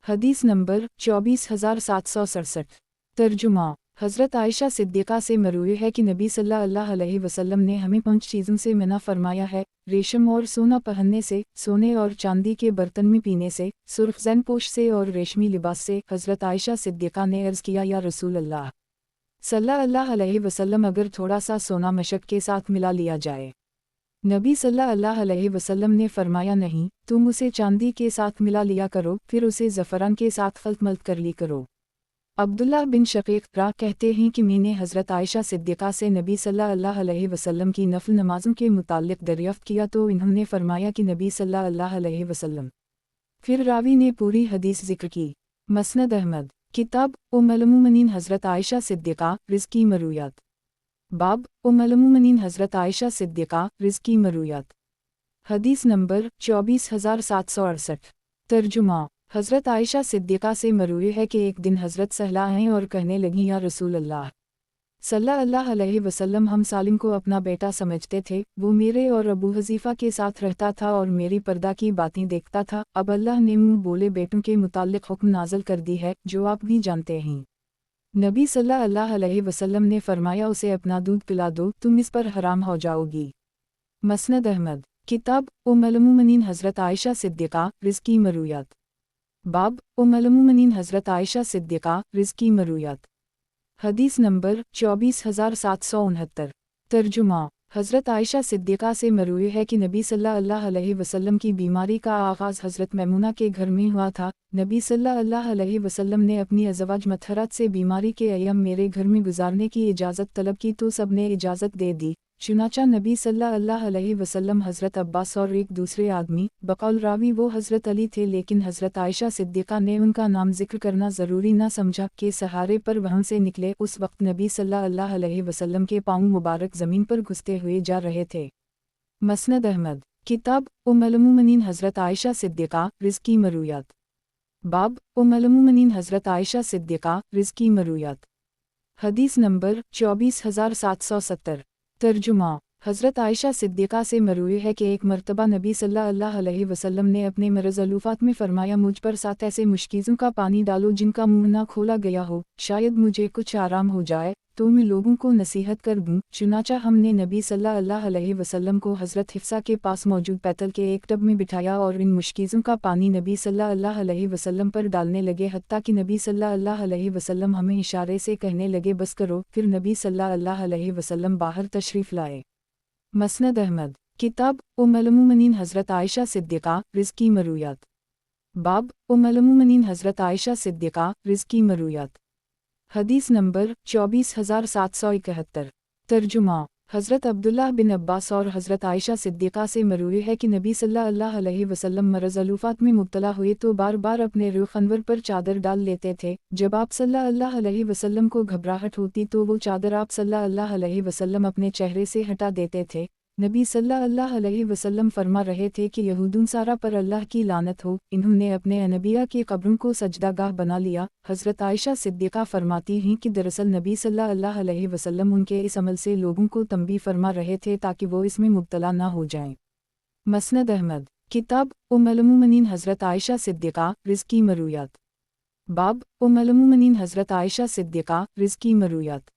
हदीस नंबर 24767। तर्जुमा हज़रत आयशा सिद्दीक़ा से मरूए है कि नबी सल्लल्लाहु अलैहि वसल्लम ने हमें 5 चीज़ों से मना फरमाया है, रेशम और सोना पहनने से, सोने और चांदी के बर्तन में पीने से, सुर्ख़ ज़ैन पोश से और रेशमी लिबास से। हज़रत आयशा सिद्दीक़ा ने अर्ज़ किया या रसूल अल्लाह सल्लल्लाहु अलैहि वसल्लम अगर थोड़ा सा सोना मशक के साथ मिला लिया जाए? नबी सल्लल्लाहु अलैहि वसल्लम ने फरमाया नहीं, तुम उसे चांदी के साथ मिला लिया करो, फिर उसे ज़फ़रान के साथ खल्त कर ली करो। अब्दुल्लाह बिन शक़ीक़ कहते हैं कि मैंने हज़रत आयशा सिद्दीक़ा से नबी सल्लल्लाहु अलैहि वसल्लम की नफ़ल नमाज़ों के मुताल्लिक़ दरियाफ़्त किया तो इन्होंने फरमाया कि नबी सल्लल्लाहु अलैहि वसल्लम। फिर रावी ने पूरी हदीस ज़िक्र की। मसनद अहमद किताब उम्मुल-मोमिनीन हज़रत आयशा सिद्दीक़ा रिज़्क़ी मरूयात। बाब उम्मुल-मोमिनीन हज़रत आयशा सिद्दीक़ा रिज़्क़ी मरूयात। हदीस नंबर 24768। तर्जुमा हज़रत आयशा सिद्दीक़ा से मरूए है कि एक दिन हज़रत सहला आईं और कहने लगीं या रसूल अल्लाह सल्लल्लाहु अलैहि वसल्लम हम सालिम को अपना बेटा समझते थे, वो मेरे और अबू हज़ीफ़ा के साथ रहता था और मेरी पर्दा की बातें देखता था। अब अल्लाह ने मुँह बोले बेटों के मुताल्लिक़ हुक्म नाज़िल कर दी है जो आप भी जानते हैं। नबी सल्लल्लाहु अलैहि वसल्लम ने फरमाया उसे अपना दूध पिला दो, तुम इस पर हराम हो जाओगी। मसनद अहमद किताब उम्मुल-मोमिनीन हज़रत आयशा सिद्दीक़ा रिज़्क़ी मरूयात। बाब उम्मुल-मोमिनीन हज़रत आयशा सिद्दीक़ा रिज़्क़ी मरूयात। हदीस नंबर 24769। तर्जुमा हज़रत आयशा सिद्दीक़ा से मरूए है कि नबी सल्लल्लाहु अलैहि वसल्लम की बीमारी का आगाज़ हज़रत मैमुना के घर में हुआ था। नबी सल्लल्लाहु अलैहि वसल्लम ने अपनी अज़वाज मतहरात से बीमारी के अय्याम मेरे घर में गुजारने की इजाज़त तलब की तो सब ने इजाज़त दे दी। चुनांचे नबी सल्लल्लाहु अलैहि वसल्लम हज़रत अब्बास और एक दूसरे आदमी, बक़ौल रावी वो हज़रत अली थे, लेकिन हज़रत आयशा सिद्दीक़ा ने उनका नाम ज़िक्र करना ज़रूरी न समझा, के सहारे पर वहाँ से निकले। उस वक्त नबी सल्लल्लाहु अलैहि वसल्लम के पाँव मुबारक ज़मीन पर घुसते हुए जा रहे थे। مسند احمد کتاب ام المومنین حضرت عائشہ صدیقہ رزقی مرویات باب ام المومنین حضرت عائشہ صدیقہ رزقی مرویات حدیث نمبر 24770 ترجمہ حضرت عائشہ صدیقہ سے مروی ہے کہ ایک مرتبہ نبی صلی اللہ علیہ وسلم نے اپنے مرض الوفات میں فرمایا مجھ پر 7 ایسے مشکیزوں کا پانی ڈالو جن کا منہ نہ کھولا گیا ہو، شاید مجھے کچھ آرام ہو جائے تو میں لوگوں کو نصیحت کر دوں۔ چنانچہ ہم نے نبی صلی اللہ علیہ وسلم کو حضرت حفصہ کے پاس موجود پیتل کے ایک ٹب میں بٹھایا اور ان مشکیزوں کا پانی نبی صلی اللہ علیہ وسلم پر ڈالنے لگے، حتیٰ کہ نبی صلی اللہ علیہ وسلم ہمیں اشارے سے کہنے لگے بس کرو، پھر نبی صلی اللہ علیہ وسلم باہر تشریف لائے۔ مسند احمد کتاب ام المومنین حضرت عائشہ صدیقہ رزقی مرویات باب ام المومنین حضرت عائشہ صدیقہ رزقی مرویات حدیث نمبر 24771 ترجمہ حضرت عبداللہ بن عباس اور حضرت عائشہ صدیقہ سے مروی ہے کہ نبی صلی اللہ علیہ وسلم مرض الوفات میں مبتلا ہوئے تو بار بار اپنے رخ انور پر چادر ڈال لیتے تھے۔ جب آپ صلی اللہ علیہ وسلم کو گھبراہٹ ہوتی تو وہ چادر آپ صلی اللہ علیہ وسلم اپنے چہرے سے ہٹا دیتے تھے۔ نبی صلی اللہ علیہ وسلم فرما رہے تھے کہ یہودون سارا پر اللہ کی لعنت ہو، انہوں نے اپنے انبیاء کی قبروں کو سجدہ گاہ بنا لیا۔ حضرت عائشہ صدیقہ فرماتی ہیں کہ دراصل نبی صلی اللہ علیہ وسلم ان کے اس عمل سے لوگوں کو تنبیہ فرما رہے تھے تاکہ وہ اس میں مبتلا نہ ہو جائیں۔ مسند احمد کتاب ام المومنین حضرت عائشہ صدیقہ رزقی مرویات باب ام المومنین حضرت عائشہ صدیقہ رزقی مرویات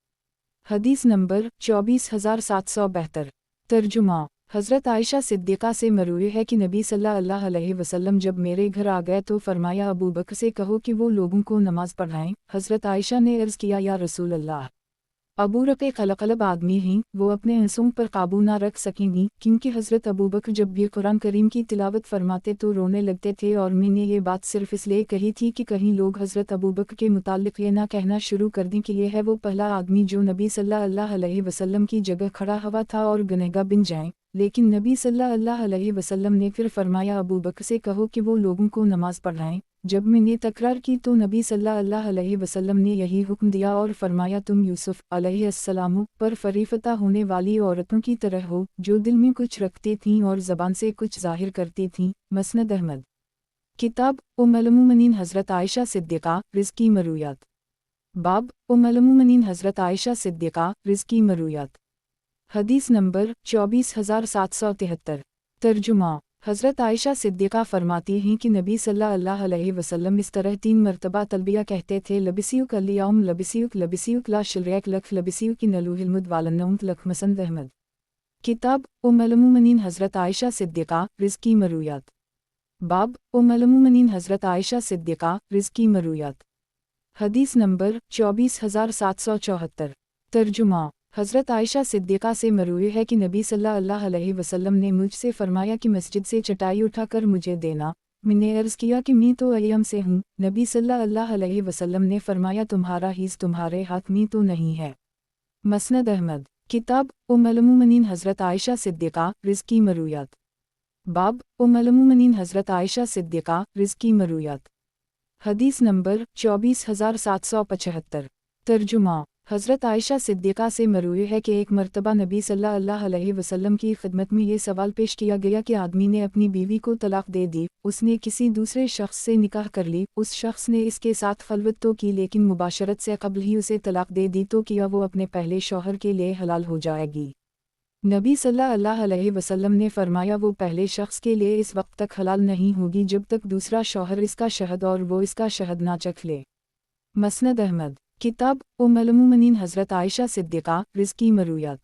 حدیث نمبر 24772 ترجمہ حضرت عائشہ صدیقہ سے مروی ہے کہ نبی صلی اللہ علیہ وسلم جب میرے گھر آ گئے تو فرمایا ابو بکر سے کہو کہ وہ لوگوں کو نماز پڑھائیں۔ حضرت عائشہ نے عرض کیا یا رسول اللہ، ابو بکر قلقلب آدمی ہیں، وہ اپنے انسوں پر قابو نہ رکھ سکیں گی، کیونکہ حضرت ابو بکر جب بھی قرآن کریم کی تلاوت فرماتے تو رونے لگتے تھے، اور میں نے یہ بات صرف اس لیے کہی تھی کہ کہیں لوگ حضرت ابو بکر کے متعلق یہ نہ کہنا شروع کر دیں کہ یہ ہے وہ پہلا آدمی جو نبی صلی اللہ علیہ وسلم کی جگہ کھڑا ہوا تھا اور گنہگار بن جائیں۔ لیکن نبی صلی اللہ علیہ وسلم نے پھر فرمایا ابو بکر سے کہو کہ وہ لوگوں کو نماز پڑھائیں۔ جب میں نے تکرار کی تو نبی صلی اللہ علیہ وسلم نے یہی حکم دیا اور فرمایا تم یوسف علیہ السلام پر فریفتہ ہونے والی عورتوں کی طرح ہو، جو دل میں کچھ رکھتی تھیں اور زبان سے کچھ ظاہر کرتی تھیں۔ مسند احمد کتاب ام المومنین حضرت عائشہ صدیقہ رزقی مرویات باب ام المومنین حضرت عائشہ صدیقہ رزقی مرویات حدیث نمبر 24773 ترجمہ حضرت عائشہ صدیقہ فرماتی ہیں کہ نبی صلی اللہ علیہ وسلم اس طرح 3 مرتبہ تلبیہ کہتے تھے لبسیوک الیوم لبسیوک لبسیوک لا شریک لک لبسیوک نلوہ المد والنومت لک۔ مسند احمد کتاب ام المومنین حضرت عائشہ صدیقہ رزقی مرویات باب ام المومنین حضرت عائشہ صدیقہ رزقی مرویات حدیث نمبر 24774 ترجمہ حضرت عائشہ صدیقہ سے مروی ہے کہ نبی صلی اللہ علیہ وسلم نے مجھ سے فرمایا کہ مسجد سے چٹائی اٹھا کر مجھے دینا۔ میں نے عرض کیا کہ میں تو ایام سے ہوں۔ نبی صلی اللہ علیہ وسلم نے فرمایا تمہارا حیض تمہارے ہاتھ میں تو نہیں ہے۔ مسند احمد کتاب ام المومنین حضرت عائشہ صدیقہ رزقی مرویات باب ام المومنین حضرت عائشہ صدیقہ رزقی مرویات حدیث نمبر 24775 ترجمہ حضرت عائشہ صدیقہ سے مروی ہے کہ ایک مرتبہ نبی صلی اللہ علیہ وسلم کی خدمت میں یہ سوال پیش کیا گیا کہ آدمی نے اپنی بیوی کو طلاق دے دی، اس نے کسی دوسرے شخص سے نکاح کر لی، اس شخص نے اس کے ساتھ خلوت تو کی لیکن مباشرت سے قبل ہی اسے طلاق دے دی، تو کیا وہ اپنے پہلے شوہر کے لیے حلال ہو جائے گی؟ نبی صلی اللہ علیہ وسلم نے فرمایا وہ پہلے شخص کے لیے اس وقت تک حلال نہیں ہوگی جب تک دوسرا شوہر اس کا شہد اور وہ اس کا شہد نہ چکھ لے۔ مسند احمد کتاب ام المومنین حضرت عائشہ صدیقہ رزقی مرویات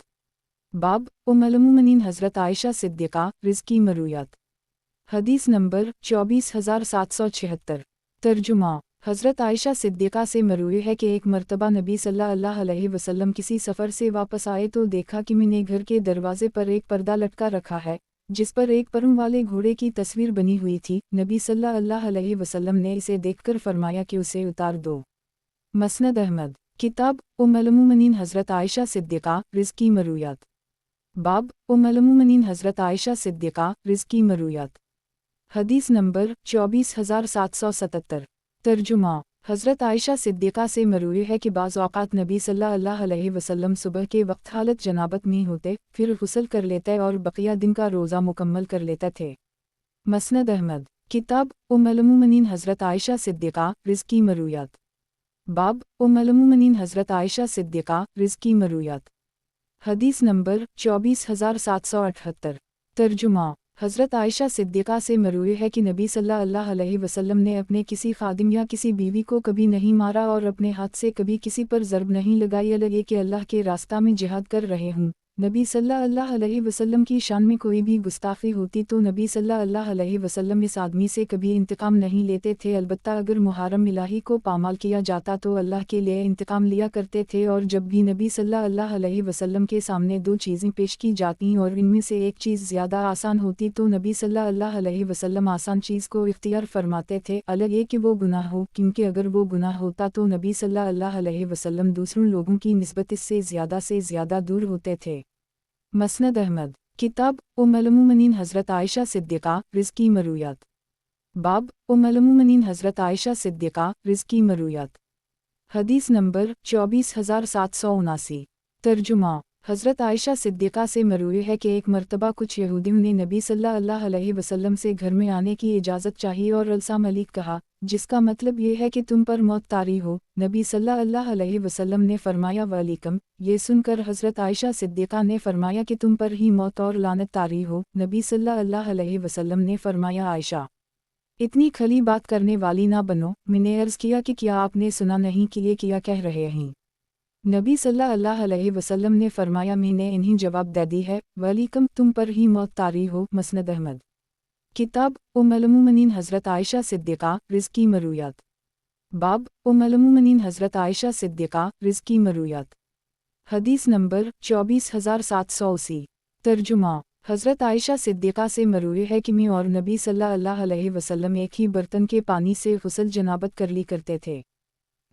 باب ام المومنین حضرت عائشہ صدیقہ رزقی مرویات حدیث نمبر 24776 ترجمہ حضرت عائشہ صدیقہ سے مروی ہے کہ ایک مرتبہ نبی صلی اللہ علیہ وسلم کسی سفر سے واپس آئے تو دیکھا کہ میں نے گھر کے دروازے پر ایک پردہ لٹکا رکھا ہے جس پر ایک پروں والے گھوڑے کی تصویر بنی ہوئی تھی۔ نبی صلی اللہ علیہ وسلم نے اسے دیکھ کر فرمایا کہ اسے اتار دو۔ مسند احمد کتاب ام المومنین حضرت عائشہ صدیقہ رزقی مرویات باب ام المومنین حضرت عائشہ صدیقہ رزقی مرویات حدیث نمبر 24777 ترجمہ हज़रत आयशा सिद्दीक़ा से मरूई है कि बाज़ औक़ात नबी सल्लल्लाहु अलैहि वसल्लम सुबह के वक्त हालत जनाबत में होते, फिर गुस्ल कर लेते और बक़िया दिन का रोज़ा मुकम्मल कर लेते थे। मसनद अहमद, किताब उम्मुल मोमिनीन हज़रत आयशा सिद्दीक़ा रिज़्क़ी मरूयात। बाब उम्मुल मोमिनीन हज़रत आयशा सिद्दीक़ा रिज़्क़ी मरूयात। हदीस नंबर 24778। तर्जुमा, हज़रत आयशा सिद्दीक़ा से मरूई है कि नबी सल्लल्लाहु अलैहि वसल्लम ने अपने किसी खादिम या किसी बीवी को कभी नहीं मारा और अपने हाथ से कभी किसी पर ज़र्ब नहीं लगाई, अलग कि अल्लाह के रास्ता में जिहाद कर रहे हूँ। नबी सल्लल्लाहु अलैहि वसल्लम की शान में कोई भी गुस्ताखी होती तो नबी सल्लल्लाहु अलैहि वसल्लम इस आदमी से कभी इंतकाम नहीं लेते थे, अलबत्ता अगर मुहर्रम इलाही को पामाल किया जाता तो अल्लाह के लिए इंतकाम लिया करते थे। और जब भी नबी सल्लल्लाहु अलैहि वसल्लम के सामने दो चीज़ें पेश की जाती और इनमें से एक चीज़ ज़्यादा आसान होती तो नबी सल्लल्लाहु अलैहि वसल्लम आसान चीज़ को इख्तियार फरमाते थे, अलग ये कि वो गुनाह हो, क्योंकि अगर वो गुनाह होता तो नबी सल्लल्लाहु अलैहि वसल्लम दूसरों लोगों की निस्बत इससे ज़्यादा दूर होते थे। मसनद अहमद, किताब उम्मुल मोमिनीन हज़रत आयशा सिद्दीक़ा रिज़्क़ी मरूयात। बाब उम्मुल मोमिनीन हज़रत आयशा सिद्दीक़ा रिज़्क़ी मरूयात। हदीस नंबर 24779। तर्जुमा, हज़रत आयशा सिद्दीक़ा से मरूई है कि एक मर्तबा कुछ यहूदियों ने नबी सल्लल्लाहु अलैहि वसल्लम से घर में आने की इजाज़त चाही और अलसाम अली कहा, जिसका मतलब ये है कि तुम पर मौत तारी हो। नबी सल्लल्लाहु अलैहि वसल्लम ने फरमाया वालेकुम। ये सुनकर हज़रत आयशा सिद्दीक़ा ने फरमाया कि तुम पर ही मौत और लानत तारी हो। नबी सल्लल्लाहु अलैहि वसल्लम ने फरमाया आयशा, इतनी खली बात करने वाली ना बनो। मैंने अर्ज़ किया कि क्या आपने सुना नहीं कि ये क्या कह रहे हैं? नबी सल्लल्लाहु अलैहि वसल्लम ने फरमाया, मैंने इन्हीं जवाब दे दी है, वालेकुम, तुम पर ही मौत तारी हो। मसनद अहमद, किताब उम्मुल मोमिनीन हज़रत आयशा सिद्दीक़ा रिज़्क़ी मरूयात। बाब उम्मुल मोमिनीन हज़रत आयशा सिद्दीक़ा रिज़्क़ी मरूयात। हदीस नंबर 24780। तर्जुमा, हज़रत आयशा सिद्दीक़ा से मरूई है कि मैं और नबी सल्लल्लाहु अलैहि वसल्लम एक ही बर्तन के पानी से गुस्ल जनाबत कर ली करते थे।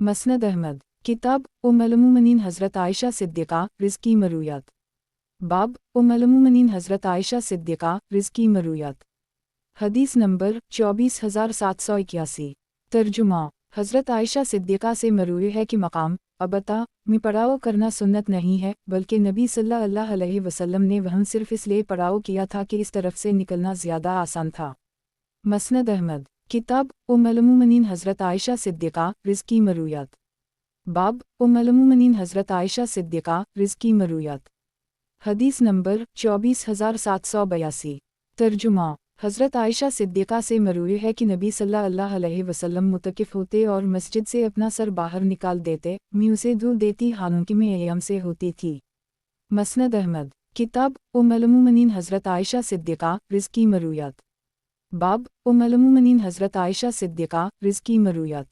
मसनद अहमद, किताब उम्मुल मोमिनीन हज़रत आयशा सिद्दीक़ा रिज़्क़ी मरूयात। बाब उम्मुल मोमिनीन हज़रत आयशा सिद्दीक़ा रिज़्क़ी मरूयात। हदीस नंबर 24781। तर्जुमा, हज़रत आयशा सिद्दीक़ा से मरूई है कि मकाम अबता में पड़ाव करना सुन्नत नहीं है, बल्कि नबी सल्लल्लाहु अलैहि वसल्लम ने वहाँ सिर्फ इसलिए पड़ाव किया था कि इस तरफ से निकलना ज़्यादा आसान था। मसनद अहमद, किताब उम्मुल मोमिनीन हज़रत आयशा सिद्दीक़ा रिज़्क़ी मरूयात। बाब उम्मुल मोमिनीन हज़रत आयशा सिद्दीक़ा रिज़्क़ी मरूयात। हदीस नंबर 24782। तर्जुमा, हज़रत आयशा सिद्दीक़ा से मरूई है कि नबी सल्लल्लाहु अलैहि वसल्लम मुतकिफ़ होते और मस्जिद से अपना सर बाहर निकाल देते, मैं उसे धो देती, हालांकि मैं अय्याम से होती थी। मसनद अहमद, किताब उम्मुल मोमिनीन हज़रत आयशा सिद्दीक़ा रिज़्क़ी मरूयात। बाब उम्मुल मोमिनीन हज़रत आयशा सिद्दीक़ा रिज़्क़ी मरूयात।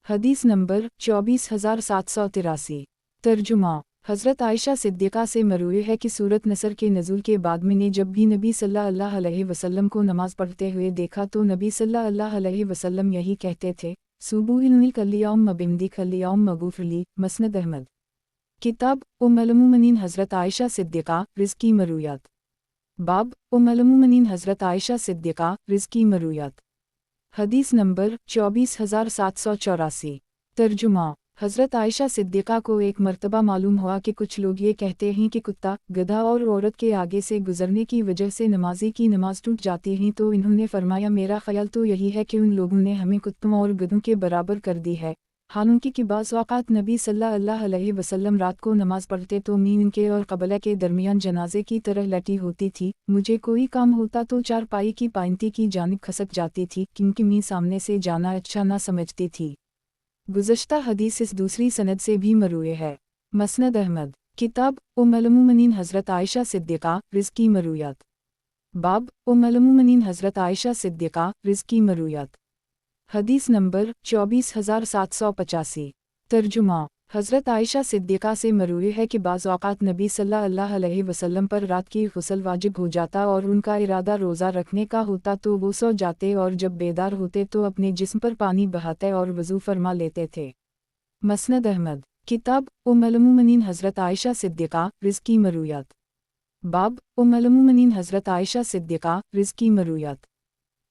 हदीस नंबर 24783। तर्जुमा, हज़रत आयशा सिद्दीक़ा से मरूई है कि सूरत नसर के नज़ूल के बाद मैंने जब भी नबी सल्लल्लाहु अलैहि वसल्लम को नमाज़ पढ़ते हुए देखा तो नबी सल्लल्लाहु अलैहि वसल्लम यही कहते थे, सुबूहिल कल्लियौम बिमदिक कल्लियौम मगूफ़रली। मसनद अहमद, किताब उम्मुल मोमिनीन हज़रत आयशा सिद्दीक़ा रिज़्क़ी मरूयात। बाब उम्मुल मोमिनीन हज़रत आयशा सिद्दीक़ा रिज़्क़ी मरूयात। हदीस नंबर 24784। तर्जुमा, हज़रत आयशा सिद्दीक़ा को एक मर्तबा मालूम हुआ कि कुछ लोग ये कहते हैं कि कुत्ता, गधा और औरत के आगे से गुज़रने की वजह से नमाजी की नमाज टूट जाती है, तो इन्होंने फरमाया, मेरा ख़याल तो यही है कि उन लोगों ने हमें कुत्तों और गधों के बराबर कर दी है। हालांकि कि बाज़ औक़ात नबी सल्लल्लाहु अलैहि वसल्लम रात को नमाज़ पढ़ते तो मैं इनके और क़बला के दरमियान जनाजे की तरह लेटी होती थी। मुझे कोई काम होता तो चारपाई की पाइंती की जानिब खसक जाती थी, क्योंकि मैं सामने से जाना अच्छा ना समझती थी। गुज़श्ता हदीस इस दूसरी सनद से भी मरूई है। मसनद अहमद, किताब उम्मुल मोमिनीन हज़रत आयशा सिद्दीक़ा रिज़्क़ी मरूयात। बाब उम्मुल मोमिनीन हज़रत आयशा सिद्दीक़ा रिज़्क़ी मरूयात। हदीस नंबर 24785। तर्जुमा, हज़रत आयशा सिद्दीक़ा से मरूई है कि बाज़ औक़ात नबी सल्लल्लाहु अलैहि वसल्लम पर रात की गुस्ल वाजिब हो जाता और उनका इरादा रोज़ा रखने का होता तो वो सो जाते और जब बेदार होते तो अपने जिस्म पर पानी बहाते और वज़ू फरमा लेते थे। मसनद अहमद, किताब उम्मुल मोमिनीन हज़रत आयशा सिद्दीक़ा रिज़्क़ी मरूयात। बाब उम्मुल मोमिनीन हज़रत आयशा सिद्दीक़ा रिज़्क़ी मरूयात।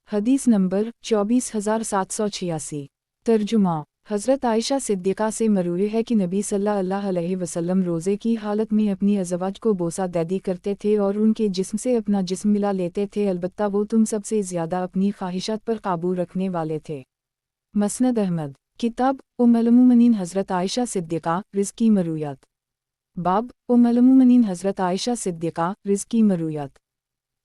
हदीस नंबर 24786। तर्जुमा, हज़रत आयशा सिद्दीक़ा से मरूई है कि नबी सल्लल्लाहु अलैहि वसल्लम रोज़े की हालत में अपनी अज़वाज को बोसा दैदी करते थे और उनके जिस्म से अपना जिस्म मिला लेते थे, अलबत्ता वो तुम सबसे ज़्यादा अपनी ख्वाहिशात पर काबू रखने वाले थे। मसनद अहमद, किताब उम्मुल मोमिनीन हज़रत आयशा सिद्दीक़ा रिज़्की मरूयात। बाब उम्मुल मोमिनीन हज़रत आयशा सिद्दीक़ा रिज़्की मरूयात।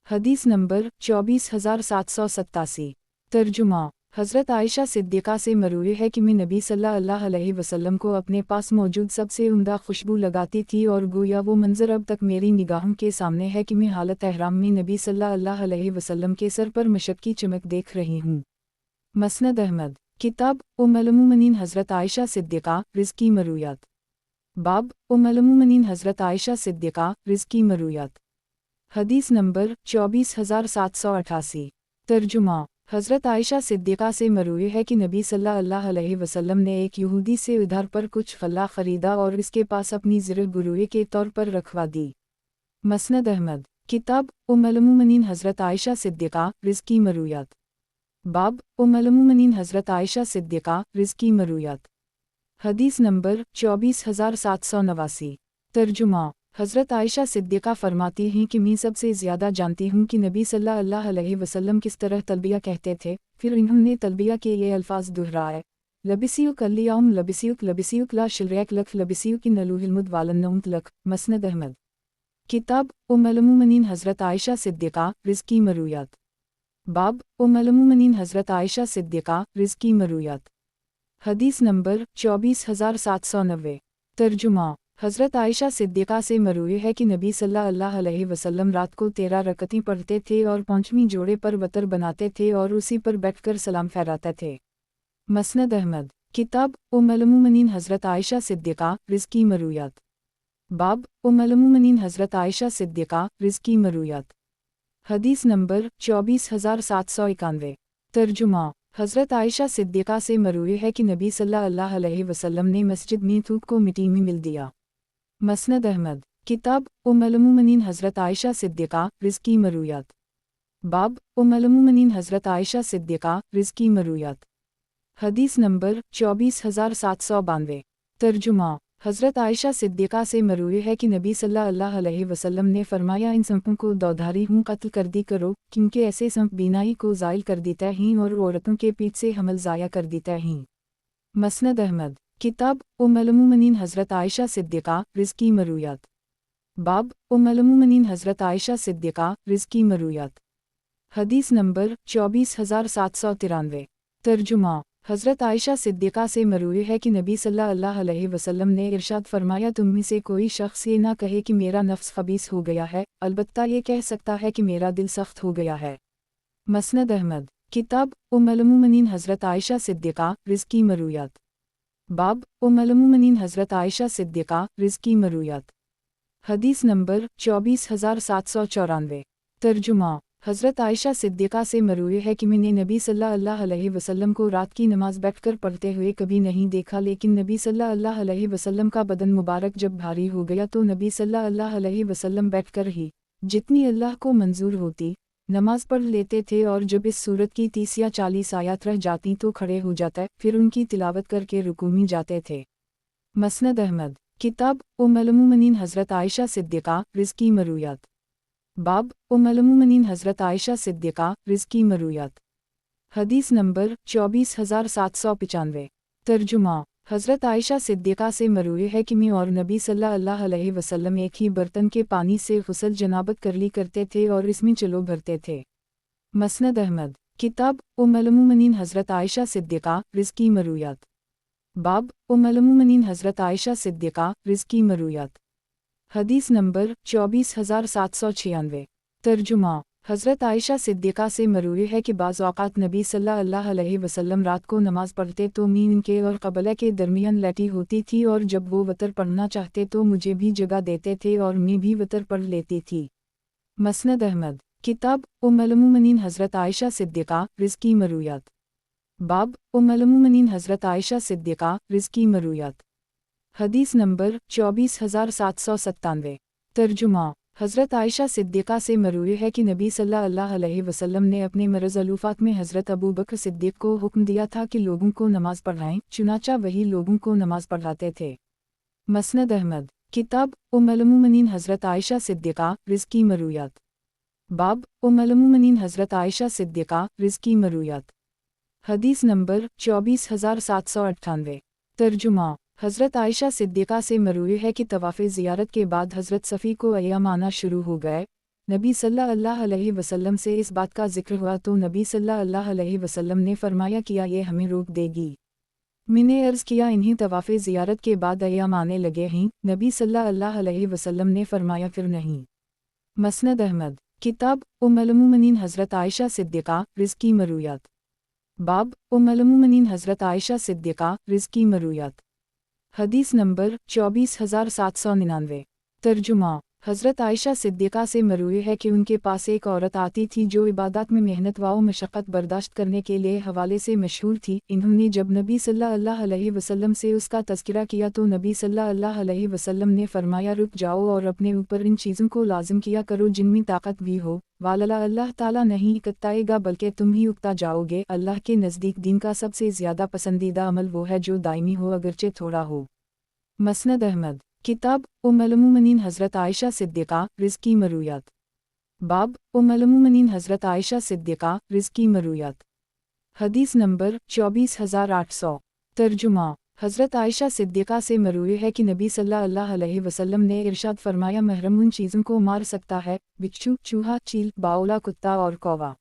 हदीस नंबर 24787। तर्जुमा। हज़रत आयशा सिद्दीक़ा से मरूई है कि मैं नबी सल्लल्लाहु अलैहि वसल्लम को अपने पास मौजूद सबसे उम्दा खुशबू लगाती थी और गोया वो मंज़र अब तक मेरी निगाहों के सामने है कि मैं हालत एहराम में नबी सल्लल्लाहु अलैहि वसल्लम के सर पर मशक की चमक देख रही हूँ। मसनद अहमद, किताब उम्मुल मोमिनीन हज़रत आयशा सिद्दीक़ा रिज़्की मरूयात। बाब उम्मुल मोमिनीन हज़रत आयशा सिद्दीक़ा रिज़्की मरूयात। हदीस नंबर 24788। तर्जुमा। हज़रत आयशा सिद्दीक़ा से मरूई है कि नबी सल्लल्लाहु अलैहि वसल्लम ने एक यहूदी से उधार पर कुछ फला ख़रीदा और इसके पास अपनी ज़िर-गुरूए के तौर पर रखवा दी। मसनद अहमद, किताब उम्मुल मोमिनीन हज़रत आयशा सिद्दीक़ा रिज़्की मरूयात। बाब उम्मुल मोमिनीन हज़रत आयशा सिद्दीक़ा रिज़्की मरूयात। हदीस नंबर 24789। तर्जुमा। हज़रत आयशा सिद्दीक़ा फरमाती हैं कि मैं सबसे ज़्यादा जानती हूँ कि नबी सल्लल्लाहु अलैहि वसल्लम किस तरह तलबिया कहते थे। फिर इन्होंने तलबिया के ये अल्फाज दोहराए, लबिसियुक अल्लियाउम लबिसियुक लबिसियुक ला शिलरैक लख लबिसियुक नलूहिलमुद वालन्नउमत लख। मसनद अहमद, किताब उम्मुल मोमिनीन हज़रत आयशा सिद्दीक़ा रिज़्की मरूयात। बाब उम्मुल मोमिनीन हज़रत आयशा सिद्दीक़ा रिज़्की मरूयात। हदीस नंबर 24790। तर्जुमा। हज़रत आयशा सिद्दीक़ा से मरूई है कि नबी सल्लल्लाहु अलैहि वसल्लम रात को 13 रकअतें पढ़ते थे और 5वीं जोड़े पर वतर बनाते थे और उसी पर बैठकर सलाम फहराते थे। मसनद अहमद, किताब उम्मुल मोमिनीन हज़रत आयशा सिद्दीक़ा रिज़्की मरूयात। बाब उम्मुल मोमिनीन हज़रत आयशा सिद्दीक़ा रिज़्की मरूयात। हदीस नंबर 24791। तर्जुमा। हज़रत आयशा सिद्दीक़ा से मरूई है कि नबी सल्लल्लाहु अलैहि वसल्लम ने मस्जिद में थूक को मिट्टी में मिल दिया। मसनद अहमद, किताब उम्मुल मोमिनीन हज़रत आयशा सिद्दीक़ा रिज़्की मरूयात। बाब उम्मुल मोमिनीन हज़रत आयशा सिद्दीक़ा रिज़्की मरूयात। हदीस नंबर 24792। तर्जुमा। हज़रत आयशा सिद्दीक़ा से मरूई है कि नबी सल्लल्लाहु अलैहि वसल्लम ने फरमाया, इन संपों को दौधारी हूँ कत्ल कर दी करो, क्योंकि ऐसे संप बीनाई को ज़ाइल कर देता हैं और औरतों के पीठ से हमल ज़ाया कर देता हैं। मसनद अहमद, किताब उम्मुल मोमिनीन हज़रत आयशा सिद्दीक़ा रिज़्की मरूयात। बाब उम्मुल मोमिनीन हज़रत आयशा सिद्दीक़ा रिज़्की मरूयात। हदीस नंबर 24793। तर्जुमा। हज़रत आयशा सिद्दीक़ा से मरूई है कि नबी सल्लल्लाहु अलैहि वसल्लम ने इरशाद फरमाया, तुम में से कोई शख्स ये ना कहे कि मेरा नफ्स खबीस हो गया है, अलबत्ता ये कह सकता है कि मेरा दिल सख्त हो गया है। मसनद अहमद, किताब उम्मुल मोमिनीन हज़रत आयशा सिद्दीक़ा रिज़्की मरूयात। बाब उम्मुल मोमिनीन हज़रत आयशा सिद्दीक़ा रिज़्की मरूयात। हदीस नंबर 24794। तर्जुमा। हज़रत आयशा सिद्दीक़ा से मरूई है कि मैंने नबी सल्लल्लाहु अलैहि वसल्लम को रात की नमाज़ बैठकर पढ़ते हुए कभी नहीं देखा, लेकिन नबी सल्लल्लाहु अलैहि वसल्लम का बदन मुबारक जब भारी हो गया तो नबी सल्लल्लाहु अलैहि वसल्लम बैठकर ही जितनी अल्लाह को मंजूर होती नमाज पढ़ लेते थे, और जब इस सूरत की 30 या 40 आयत रह जाती तो खड़े हो जाते, फिर उनकी तिलावत करके रुकू में जाते थे। मसनद अहमद, किताब उम्मुल मोमिनीन हज़रत आयशा सिद्दीक़ा रिज़्की मरूयात। बाब उम्मुल मोमिनीन हज़रत आयशा सिद्दीक़ा रिज़्की मरूयात। हदीस नंबर 24795। तर्जुमा। हज़रत आयशा सिद्दीक़ा से मरूई है कि मैं और नबी सल्लल्लाहु अलैहि वसल्लम एक ही बर्तन के पानी से गुस्ल जनाबत कर ली करते थे और इसमें चलो भरते थे। मसनद अहमद, किताब उम्मुल मोमिनीन हज़रत आयशा सिद्दीक़ा रिज़्की मरूयात। बाब उम्मुल मोमिनीन हज़रत आयशा सिद्दीक़ा रिज़्की मरूयात। हदीस नंबर 24796। तर्जुमा। हज़रत आयशा सिद्दीक़ा से मरूई है कि बाज़ औक़ात नबी सल्लल्लाहु अलैहि वसल्लम रात को नमाज़ पढ़ते तो मैं इनके और क़बला के दरमियान लेटी होती थी, और जब वो वतर पढ़ना चाहते तो मुझे भी जगह देते थे और मैं भी वतर पढ़ लेती थी। मसनद अहमद, किताब उम्मुल मोमिनीन हज़रत आयशा सिद्दीक़ा रिज़्की मरूयात। बाब उम्मुल मोमिनीन हज़रत आयशा सिद्दीक़ा रिज़्की मरूयात। हदीस नंबर 24797। तर्जुमा। हज़रत आयशा सिद्दीक़ा से मरूई है कि नबी सल्लल्लाहु अलैहि वसल्लम ने अपने मरज़ अलूफ़ात में हज़रत अबू बकर सिद्दीक़ को हुक्म दिया था कि लोगों को नमाज पढ़ाएं, चुनांचा वही लोगों को नमाज पढ़ाते थे। मसनद अहमद, किताब उम्मुल-मोमिनीन हज़रत आयशा सिद्दीक़ा, रिज़्क़ की मरूयात। बाब उम्मुल-मोमिनीन हज़रत आयशा सिद्दीक़ा, रिज़्क़ की मरूयात। हदीस नंबर 24798। तर्जुमा, हज़रत आयशा सिद्दीक़ा से मरूई है कि तवाफ़े ज़ियारत के बाद हज़रत सफ़ी को अय्याम आना शुरू हो गए। नबी सल्लल्लाहु अलैहि वसल्लम से इस बात का ज़िक्र हुआ तो नबी सल्लल्लाहु अलैहि वसल्लम ने फरमाया किया ये हमें रोक देगी। मैंने अर्ज़ किया इन्हीं तवाफ़े ज़ियारत के बाद अय्याम आने लगे हैं। नबी सल्लल्लाहु अलैहि वसल्लम ने फरमाया फिर नहीं। मसनद अहमद, किताब उम्मुल-मोमिनीन हज़रत आयशा सिद्दीक़ा, रिज़्क़ की मरूयात। बाब उम्मुल-मोमिनीन हज़रत आयशा सिद्दीक़ा, रिज़्क़ की मरूयात। हदीस नंबर 24799। तर्जुमा, हज़रत आयशा सिद्दीक़ा से मरूई है कि उनके पास एक औरत आती थी जो इबादत में मेहनत व मशक्क़त बर्दाश्त करने के लिए हवाले से मशहूर थी। इन्होंने जब नबी सल्लल्लाहु अलैहि वसल्लम से उसका तज़किरा किया तो नबी सल्लल्लाहु अलैहि वसल्लम ने फरमाया रुक जाओ और अपने ऊपर इन चीज़ों को लाजिम किया करो जिनमें ताकत भी हो, वाला अल्लाह ताला नहीं इकताएगा बल्कि तुम ही उकता जाओगे। अल्लाह के नज़दीक दीन का सबसे ज़्यादा पसंदीदा अमल वो है जो दायमी हो अगरचे थोड़ा हो। मसनद अहमद, किताब उम्मुल-मोमिनीन हज़रत आयशा सिद्दीक़ा, रिज़्क़ की मरूयात। बाब उम्मुल-मोमिनीन हज़रत आयशा सिद्दीक़ा, रिज़्क़ की मरूयात। हदीस नंबर 24800। तर्जुमा, हज़रत आयशा सिद्दीक़ा से मरूई है कि नबी सल्लल्लाहु अलैहि वसल्लम ने इरशाद फरमाया महरम उन चीज़ों को मार सकता है, बिच्छू, चूहा, चील, बाओला कुत्ता और कौवा।